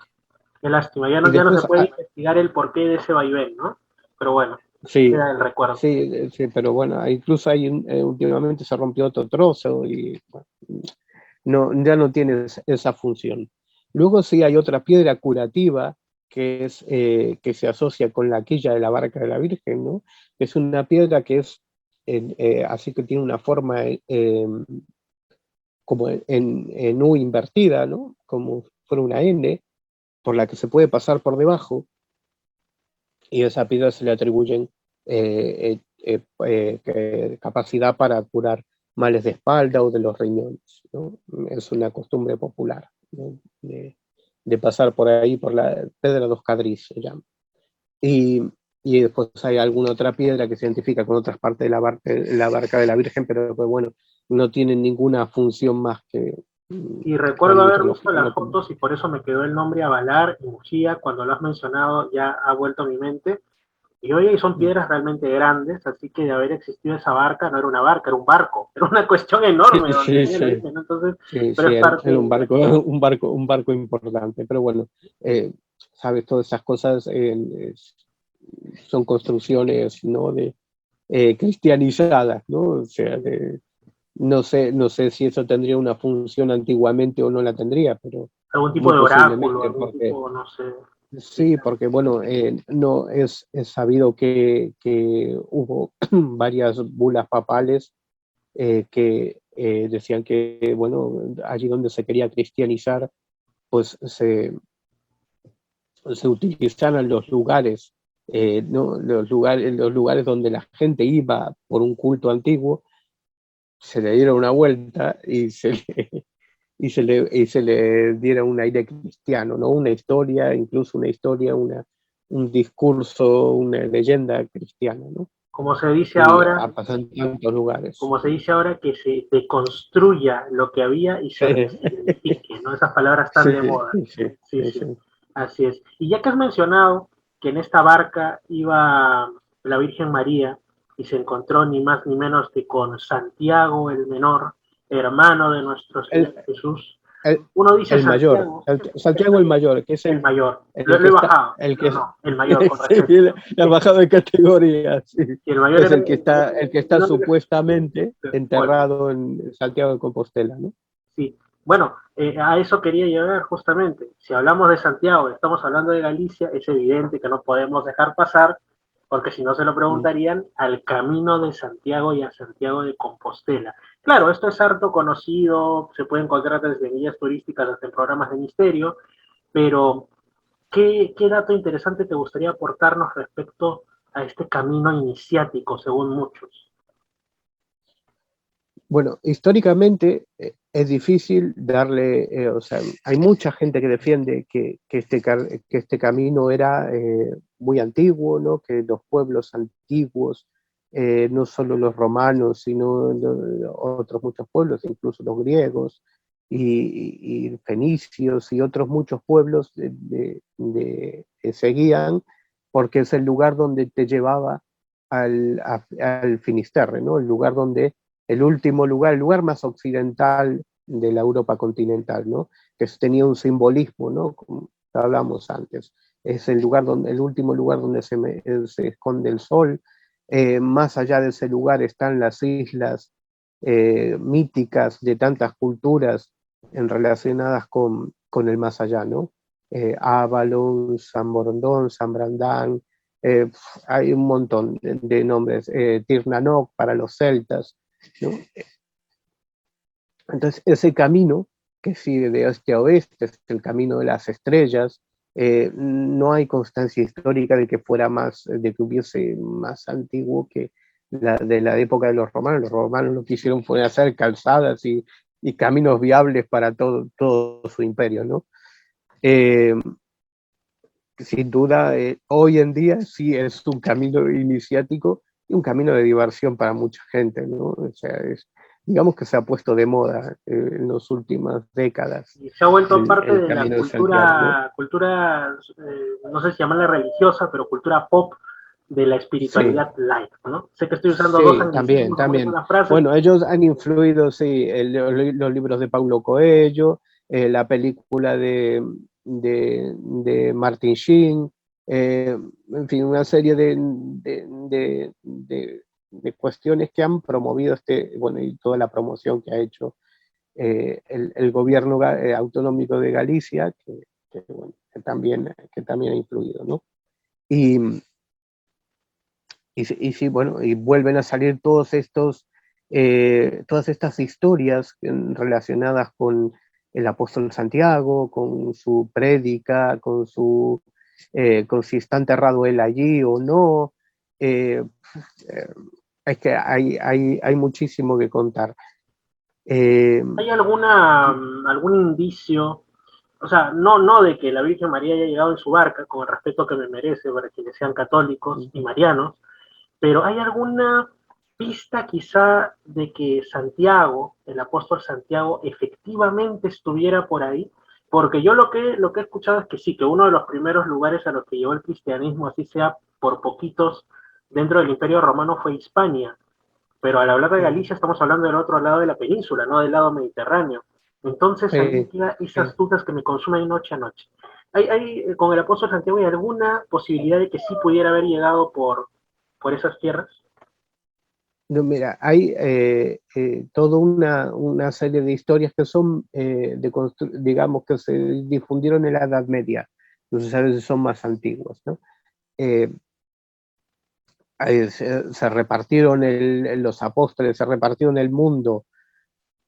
qué lástima, ya Y no después, se puede investigar el porqué de ese vaivén, ¿no? Pero bueno, sí, queda el recuerdo. sí, sí, pero bueno, incluso ahí últimamente se rompió otro trozo y bueno, no, ya no tiene esa función. Luego sí hay otra piedra curativa que se asocia con la quilla de la barca de la Virgen, ¿no? Es una piedra que es así, que tiene una forma como en U invertida, ¿no? Como si fuera una N, por la que se puede pasar por debajo, y a esa piedra se le atribuyen capacidad para curar males de espalda o de los riñones, ¿no? Es una costumbre popular, ¿no? De pasar por ahí, por la Pedra dos Cadris se llama. Y después hay alguna otra piedra que se identifica con otras partes de la barca de la Virgen, pero pues bueno, no tienen ninguna función más que Y recuerdo haber visto mitológica. las fotos y por eso me quedó el nombre Avalar y Mujía, cuando lo has mencionado ya ha vuelto a mi mente. Y oye, son piedras realmente grandes, así que de haber existido esa barca, no era una barca, era un barco, era una cuestión enorme donde Sí, tenía el sí. origen, ¿no? Entonces, Sí, pero sí, es parte era de un la barco, historia. un barco importante, pero bueno, sabes, todas esas cosas son construcciones, ¿no? Cristianizadas, ¿no? O sea, no sé si eso tendría una función antiguamente o no la tendría, pero Algún tipo muy de oráculo, posiblemente, algún porque tipo, no sé. sí, porque bueno, no es sabido que hubo varias bulas papales que decían que, bueno, allí donde se quería cristianizar, pues se utilizaran los lugares, ¿no? Los lugares donde la gente iba por un culto antiguo, se le diera una vuelta y se le diera un aire cristiano, ¿no? Una historia, incluso una historia, un discurso, una leyenda cristiana, ¿no? Como se dice Y ahora, ha pasado en tantos lugares. como se dice ahora, que se deconstruya lo que había y se resignifique, ¿no? Esas palabras tan Sí, de moda. sí, sí, Sí, sí, sí, sí. así es. Y ya que has mencionado que en esta barca iba la Virgen María y se encontró ni más ni menos que con Santiago el Menor, hermano de nuestro El, Señor Jesús, el, uno dice el mayor, Santiago, Santiago el mayor, que es el mayor. el Lo que he está, bajado, el que pero es, no, el mayor, con sí, respeto. la bajada de categoría, sí. Y el mayor Es era el que está supuestamente bueno, enterrado en Santiago de Compostela, ¿no? sí. Bueno, a eso quería llegar justamente. Si hablamos de Santiago, estamos hablando de Galicia, es evidente que no podemos dejar pasar, porque si no se lo preguntarían, al Camino de Santiago y a Santiago de Compostela. Claro, esto es harto conocido, se puede encontrar desde guías turísticas hasta en programas de misterio, pero ¿qué dato interesante te gustaría aportarnos respecto a este camino iniciático, según muchos? Bueno, históricamente es difícil darle, o sea, hay mucha gente que defiende que este camino era muy antiguo, ¿no? Que los pueblos antiguos, no solo los romanos, sino otros muchos pueblos, incluso los griegos y fenicios y otros muchos pueblos seguían, porque es el lugar donde te llevaba al Finisterre, ¿no? El lugar donde el último lugar, el lugar más occidental de la Europa continental, ¿no? Que tenía un simbolismo, ¿no? Como hablamos antes. Es el lugar donde, el último lugar donde se esconde el sol. Más allá de ese lugar están las islas míticas de tantas culturas relacionadas con el más allá, ¿no? Avalon, San Borondón, San Brandán, hay un montón de nombres, Tirnanoc para los celtas, ¿no? Entonces, ese camino que sigue de este a oeste es el camino de las estrellas, no hay constancia histórica de que fuera más, de que hubiese más antiguo que de la época de los romanos. Los romanos lo que hicieron fue hacer calzadas y caminos viables para todo su imperio, ¿no? Sin duda, hoy en día sí es un camino iniciático y un camino de diversión para mucha gente, ¿no? O sea, digamos que se ha puesto de moda en las últimas décadas Y se ha vuelto parte el de la Camino de Santiago, ¿no? cultura, no sé si llamarla religiosa, pero cultura pop de la Sí, espiritualidad light, ¿no? Sé que estoy usando dos sí, también, anglicismos en una también. sola frase. Bueno, ellos han influido, sí, los libros de Paulo Coelho, la película de Martin Sheen, en fin, una serie de cuestiones que han promovido bueno, y toda la promoción que ha hecho el gobierno autonómico de Galicia, bueno, que también ha influido, ¿no? Y, y sí, bueno, y vuelven a salir todas estas historias relacionadas con el apóstol Santiago, con su prédica, con si está enterrado él allí o no. Eh, eh, es que hay muchísimo que contar. Eh, ¿Hay algún indicio, o sea, no de que la Virgen María haya llegado en su barca, con el respeto que me merece para quienes sean católicos y marianos, pero hay alguna pista quizá de que Santiago, el apóstol Santiago, efectivamente estuviera por ahí? Porque yo lo que he escuchado es que sí, que uno de los primeros lugares a los que llegó el cristianismo, así sea por poquitos, dentro del Imperio Romano fue Hispania, pero al hablar de Galicia estamos hablando del otro lado de la península, no del lado mediterráneo. Entonces ahí me sí, quedan sí. esas dudas que me consumen noche a noche. Con el apóstol Santiago, ¿hay alguna posibilidad de que sí pudiera haber llegado por esas tierras? No, mira, hay toda una serie de historias que son, digamos, que se difundieron en la Edad Media, no se sabe si son más antiguas, ¿no? Eh, se repartieron los apóstoles, se repartieron el mundo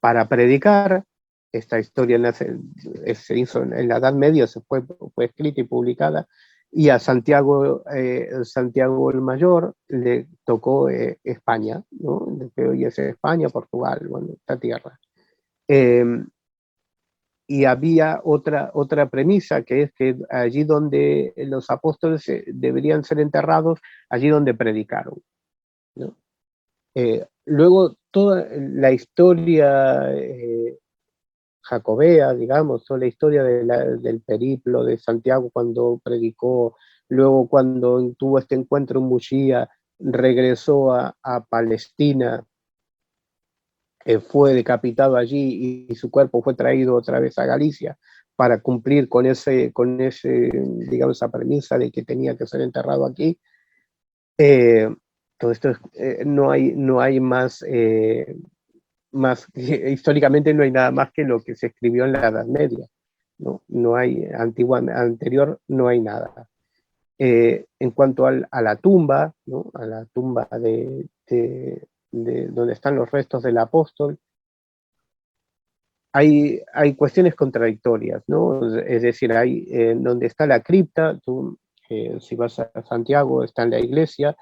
para predicar. Esta historia se hizo en la Edad Media, fue escrita y publicada, y a Santiago el Mayor le tocó España, ¿no? Lo que hoy es España, Portugal, bueno, esta tierra. Eh, y había otra premisa, que es que allí donde los apóstoles deberían ser enterrados, allí donde predicaron, ¿no? Luego, toda la historia jacobea, digamos, toda la historia del periplo de Santiago cuando predicó, luego cuando tuvo este encuentro en Muxía, regresó a Palestina, fue decapitado allí y su cuerpo fue traído otra vez a Galicia para cumplir con ese, digamos, esa premisa de que tenía que ser enterrado aquí. Eh, todo esto no hay más, históricamente no hay nada más que lo que se escribió en la Edad Media, no hay anterior, no hay nada. En cuanto a la tumba, ¿no? A la tumba de donde están los restos del apóstol, hay cuestiones contradictorias, ¿no? Es decir, hay donde está la cripta, tú, si vas a Santiago, está en la iglesia,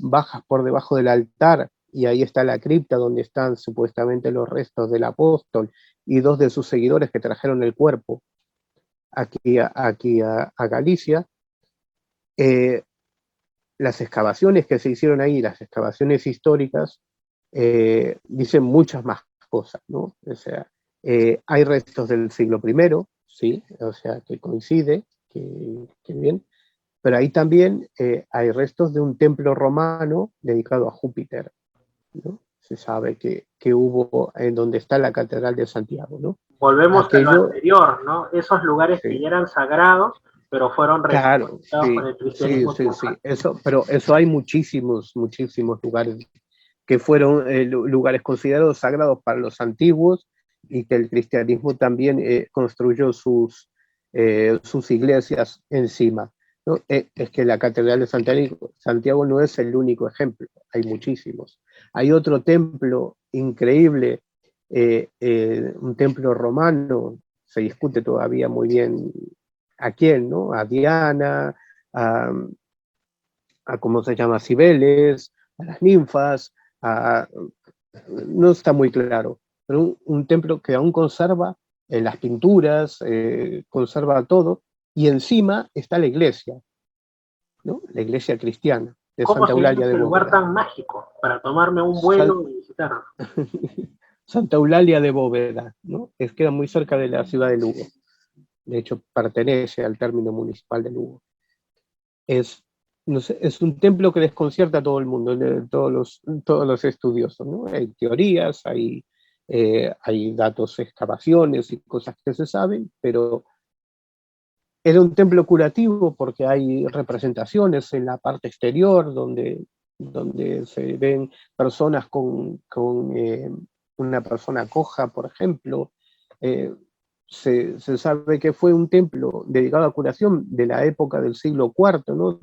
bajas por debajo del altar y ahí está la cripta donde están supuestamente los restos del apóstol y dos de sus seguidores que trajeron el cuerpo aquí a Galicia. Las excavaciones que se hicieron ahí, las excavaciones históricas, dicen muchas más cosas, ¿no? O sea, hay restos del siglo I, sí, o sea, que coincide, que bien, pero ahí también hay restos de un templo romano dedicado a Júpiter, ¿no? Se sabe que hubo en donde está la Catedral de Santiago, ¿no? Volvemos a lo Aquello, anterior, ¿no? Esos lugares que sí, ya eran sagrados, pero fueron claro, resignificados con sí, el sí, cristianismo sí, sí, triunfante. pero eso hay muchísimos lugares que fueron lugares considerados sagrados para los antiguos y que el cristianismo también construyó sus iglesias encima, ¿no? Es que la Catedral de Santiago no es el único ejemplo, hay muchísimos. Hay otro templo increíble, un templo romano, se discute todavía muy bien ¿a quién, no? A Diana, a, ¿cómo se llama? Cibeles, a las ninfas, a, no está muy claro, pero un templo que aún conserva las pinturas, conserva todo, y encima está la iglesia, ¿no? La iglesia cristiana de ¿Cómo Santa se llama Eulalia de ese lugar Bóveda. tan mágico para tomarme un San- vuelo y visitarlo? Santa Eulalia de Bóveda, ¿no? Queda muy cerca de la ciudad de Lugo. De hecho, pertenece al término municipal de Lugo. Es, no sé, es un templo que desconcierta a todo el mundo, todos los estudiosos, ¿no? Hay teorías, hay datos, excavaciones y cosas que se saben, pero era un templo curativo porque hay representaciones en la parte exterior donde se ven personas con una persona coja, por ejemplo. Eh, se sabe que fue un templo dedicado a curación de la época del siglo IV, ¿no?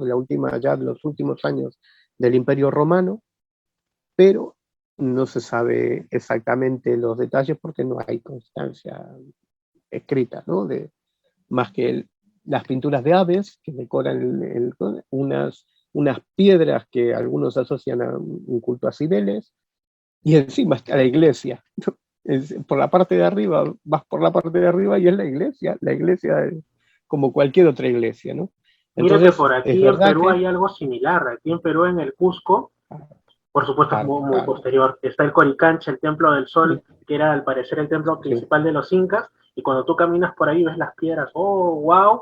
Ya de los últimos años del Imperio Romano, pero no se sabe exactamente los detalles porque no hay constancia escrita, ¿no? Más que las pinturas de aves que decoran unas piedras que algunos asocian a un culto a Cibeles, y encima está la iglesia. Por la parte de arriba, vas por la parte de arriba y es la iglesia como cualquier otra iglesia, ¿no? Mira que Entonces, por es aquí en verdad Perú que... hay algo similar. Aquí en Perú, en el Cusco, por supuesto es Claro, muy, muy claro, posterior, está el Coricancha, el Templo del Sol, que era al parecer el templo sí, principal de los incas, y cuando tú caminas por ahí ves las piedras, oh, wow,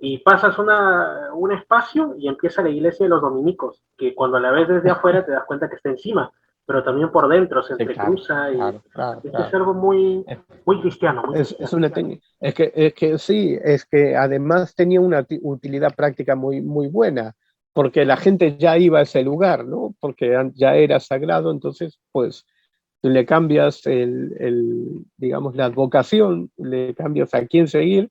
y pasas un espacio y empieza la iglesia de los dominicos, que cuando la ves desde afuera te das cuenta que está encima, pero también por dentro se sí, claro, entrecruza y claro, claro, es claro. algo muy, muy cristiano, muy Es cristiano. una técnica. Es que sí, es que además tenía una utilidad práctica muy, muy buena, porque la gente ya iba a ese lugar, ¿no? Porque ya era sagrado, entonces, pues, tú le cambias digamos, la advocación, le cambias a quién seguir,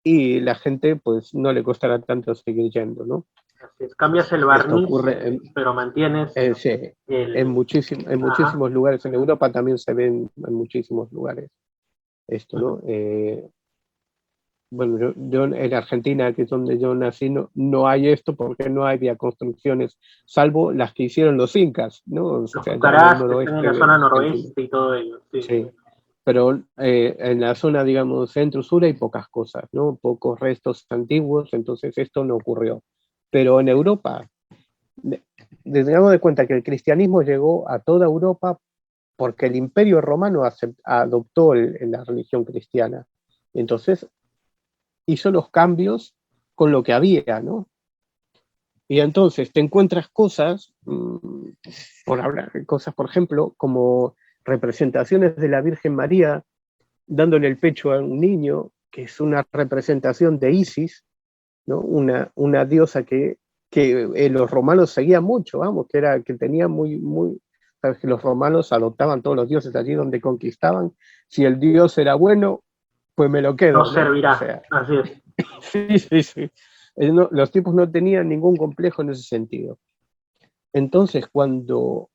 y la gente, pues, no le costará tanto seguir yendo, ¿no? Así es, cambias el Esto barniz, ocurre pero mantienes sí, el... en Ajá. muchísimos lugares. En Europa también se ven en muchísimos lugares esto, ¿no? Bueno, yo en Argentina, que es donde yo nací, no hay esto porque no había construcciones, salvo las que hicieron los incas, ¿no? O Los sea, ya en el pucarás que están en noroeste la de zona Argentina. noroeste y todo ello, sí. Sí, pero en la zona, digamos, centro-sur hay pocas cosas, ¿no? Pocos restos antiguos, entonces esto no ocurrió. Pero en Europa, tengamos de cuenta que el cristianismo llegó a toda Europa porque el Imperio Romano adoptó la religión cristiana. Entonces hizo los cambios con lo que había, ¿no? Y entonces te encuentras cosas, por hablar, cosas, por ejemplo, como representaciones de la Virgen María dándole el pecho a un niño, que es una representación de Isis, ¿no? Una diosa que los romanos seguían mucho, vamos, que tenía sabes que los romanos adoptaban todos los dioses allí donde conquistaban. Si el dios era bueno, pues me lo quedo, Nos ¿no? O servirá, sea, así es. sí, sí, sí. Los tipos no tenían ningún complejo en ese sentido. Entonces, cuando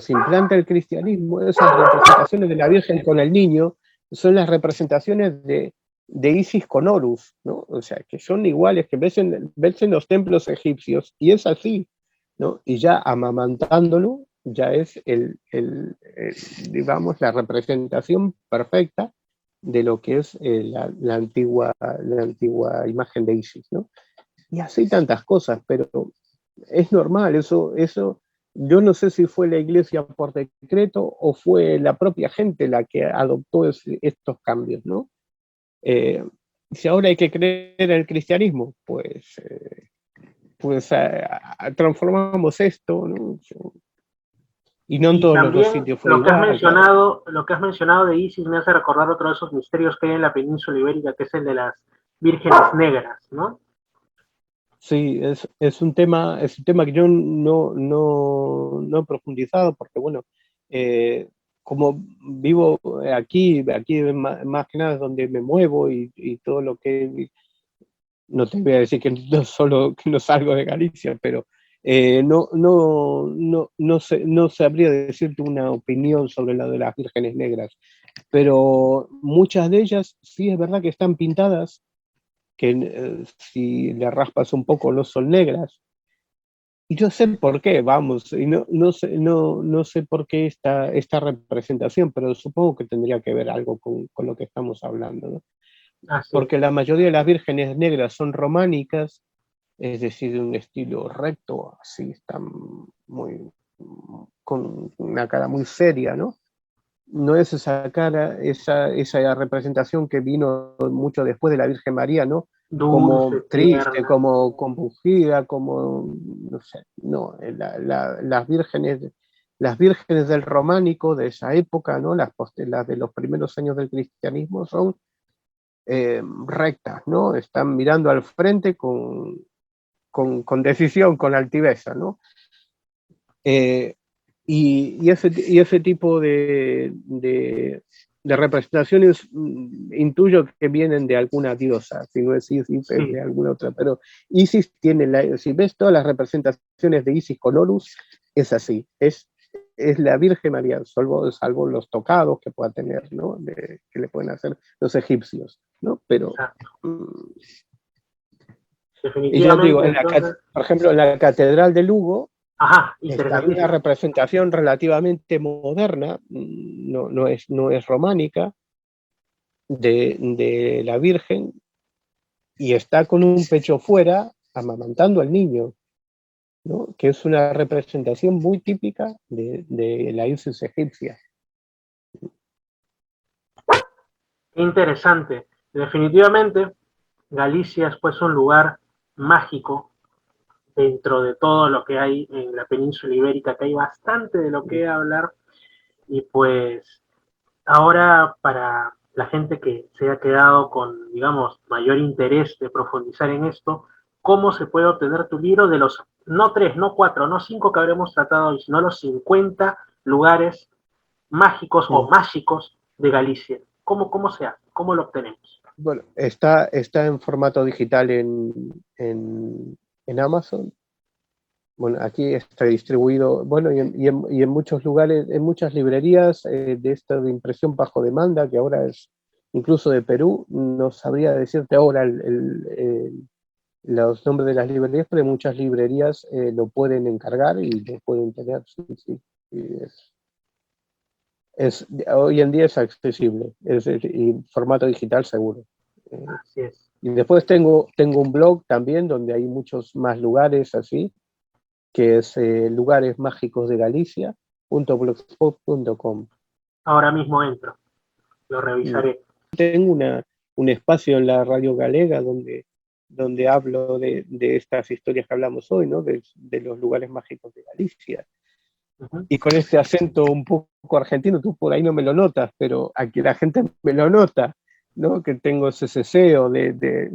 se implanta el cristianismo, esas representaciones de la Virgen con el niño son las representaciones de Isis con Horus, ¿no? O sea, que son iguales, que ves en los templos egipcios, y es así, ¿no? Y ya amamantándolo, ya es digamos, la representación perfecta de lo que es la antigua imagen de Isis, ¿no? Y así tantas cosas, pero es normal, eso, yo no sé si fue la iglesia por decreto o fue la propia gente la que adoptó estos cambios, ¿no? Eh, si ahora hay que creer en el cristianismo, pues transformamos esto, ¿no? Y no en Y todos los también sitios fue igual, claro. lo que has mencionado de Isis me hace recordar otro de esos misterios que hay en la península ibérica, que es el de las vírgenes negras, ¿no? Sí, es un tema que yo no he profundizado porque, bueno, como vivo aquí más que nada es donde me muevo y todo lo que, no te voy a decir que no solo que no salgo de Galicia, pero no sabría decirte una opinión sobre la de las vírgenes negras, pero muchas de ellas sí es verdad que están pintadas si le raspas un poco no son negras. Y yo sé por qué, vamos, y no sé por qué esta representación, pero supongo que tendría que ver algo con lo que estamos hablando, ¿no? Así es. Porque la mayoría de las vírgenes negras son románicas, es decir, de un estilo recto, así, están con una cara muy seria, ¿no? No es esa cara, esa representación que vino mucho después de la Virgen María, ¿no? Dulce, Como triste, tierna. como compungida, como, no sé, no, las vírgenes del románico de esa época, ¿no? Las de los primeros años del cristianismo son rectas, ¿no? Están mirando al frente con decisión, con altiveza, ¿no? Y ese tipo de representaciones intuyo que vienen de alguna diosa, si no es Isis, es Sí, de alguna otra, pero Isis tiene, si ves todas las representaciones de Isis con Horus, es así, es la Virgen María, salvo los tocados que pueda tener, ¿no? Que le pueden hacer los egipcios, ¿no? Pero exacto. y ya te digo, Definitivamente, entonces, por ejemplo, en la Catedral de Lugo, ajá, hay una interesantísimo. representación relativamente moderna, no es románica, de la Virgen, y está con un pecho fuera amamantando al niño, ¿no? Que es una representación muy típica de la Isis egipcia. Interesante. Definitivamente, Galicia es pues un lugar mágico dentro de todo lo que hay en la península ibérica, que hay bastante de lo que hablar. Y pues ahora para la gente que se ha quedado con, digamos, mayor interés de profundizar en esto, ¿cómo se puede obtener tu libro de los, no tres, no cuatro, no cinco que habremos tratado hoy, sino los 50 lugares mágicos o mágicos de Galicia? ¿Cómo se hace? ¿Cómo lo obtenemos? Bueno, está en formato digital en Amazon. Bueno, aquí está distribuido, bueno, y en muchos lugares, en muchas librerías de esta de impresión bajo demanda, que ahora es incluso de Perú, no sabría decirte ahora los nombres de las librerías, pero muchas librerías lo pueden encargar y lo pueden tener, sí, sí. Hoy en día es accesible, y formato digital seguro. Así es. Y después tengo un blog también donde hay muchos más lugares así, que es Lugares Mágicos de Galicia.blogspot.com. Ahora mismo entro, lo Mm. revisaré. Tengo un espacio en la Radio Galega donde hablo de estas historias que hablamos hoy, ¿no? De los lugares mágicos de Galicia. Uh-huh. Y con este acento un poco argentino, tú por ahí no me lo notas, pero aquí la gente me lo nota, ¿no? Que tengo ese deseo que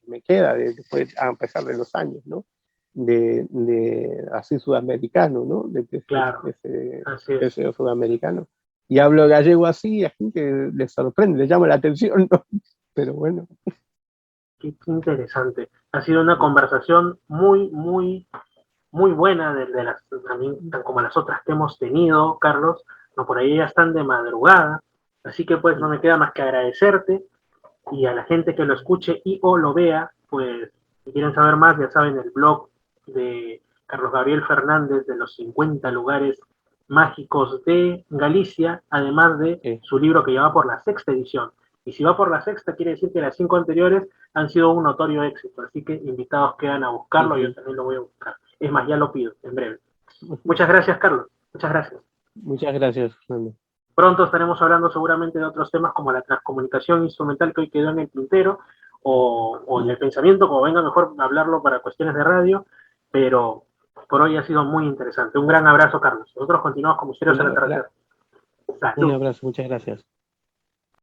me queda después, a pesar de los años, ¿no? Así sudamericano, ¿no? Claro, Ese así es. deseo sudamericano. Y hablo gallego así, y a gente le sorprende, le llama la atención, ¿no? Pero bueno. Qué interesante. Ha sido una conversación muy buena, de las, también, tan como las otras que hemos tenido, Carlos. No, por ahí ya están de madrugada. Así que pues no me queda más que agradecerte y a la gente que lo escuche y o lo vea, pues si quieren saber más, ya saben, el blog de Carlos Gabriel Fernández de los 50 lugares mágicos de Galicia, además de su libro que lleva por la sexta edición. Y si va por la sexta, quiere decir que las 5 anteriores han sido un notorio éxito. Así que invitados quedan a buscarlo, yo también lo voy a buscar. Es más, ya lo pido en breve. Muchas gracias, Carlos. Muchas gracias. Muchas gracias, Fernando. Pronto estaremos hablando seguramente de otros temas como la transcomunicación instrumental que hoy quedó en el tintero o en el pensamiento, como venga mejor hablarlo para cuestiones de radio, pero por hoy ha sido muy interesante. Un gran abrazo, Carlos. Nosotros continuamos con Misterios al Atardecer. Un Salud. abrazo, muchas gracias.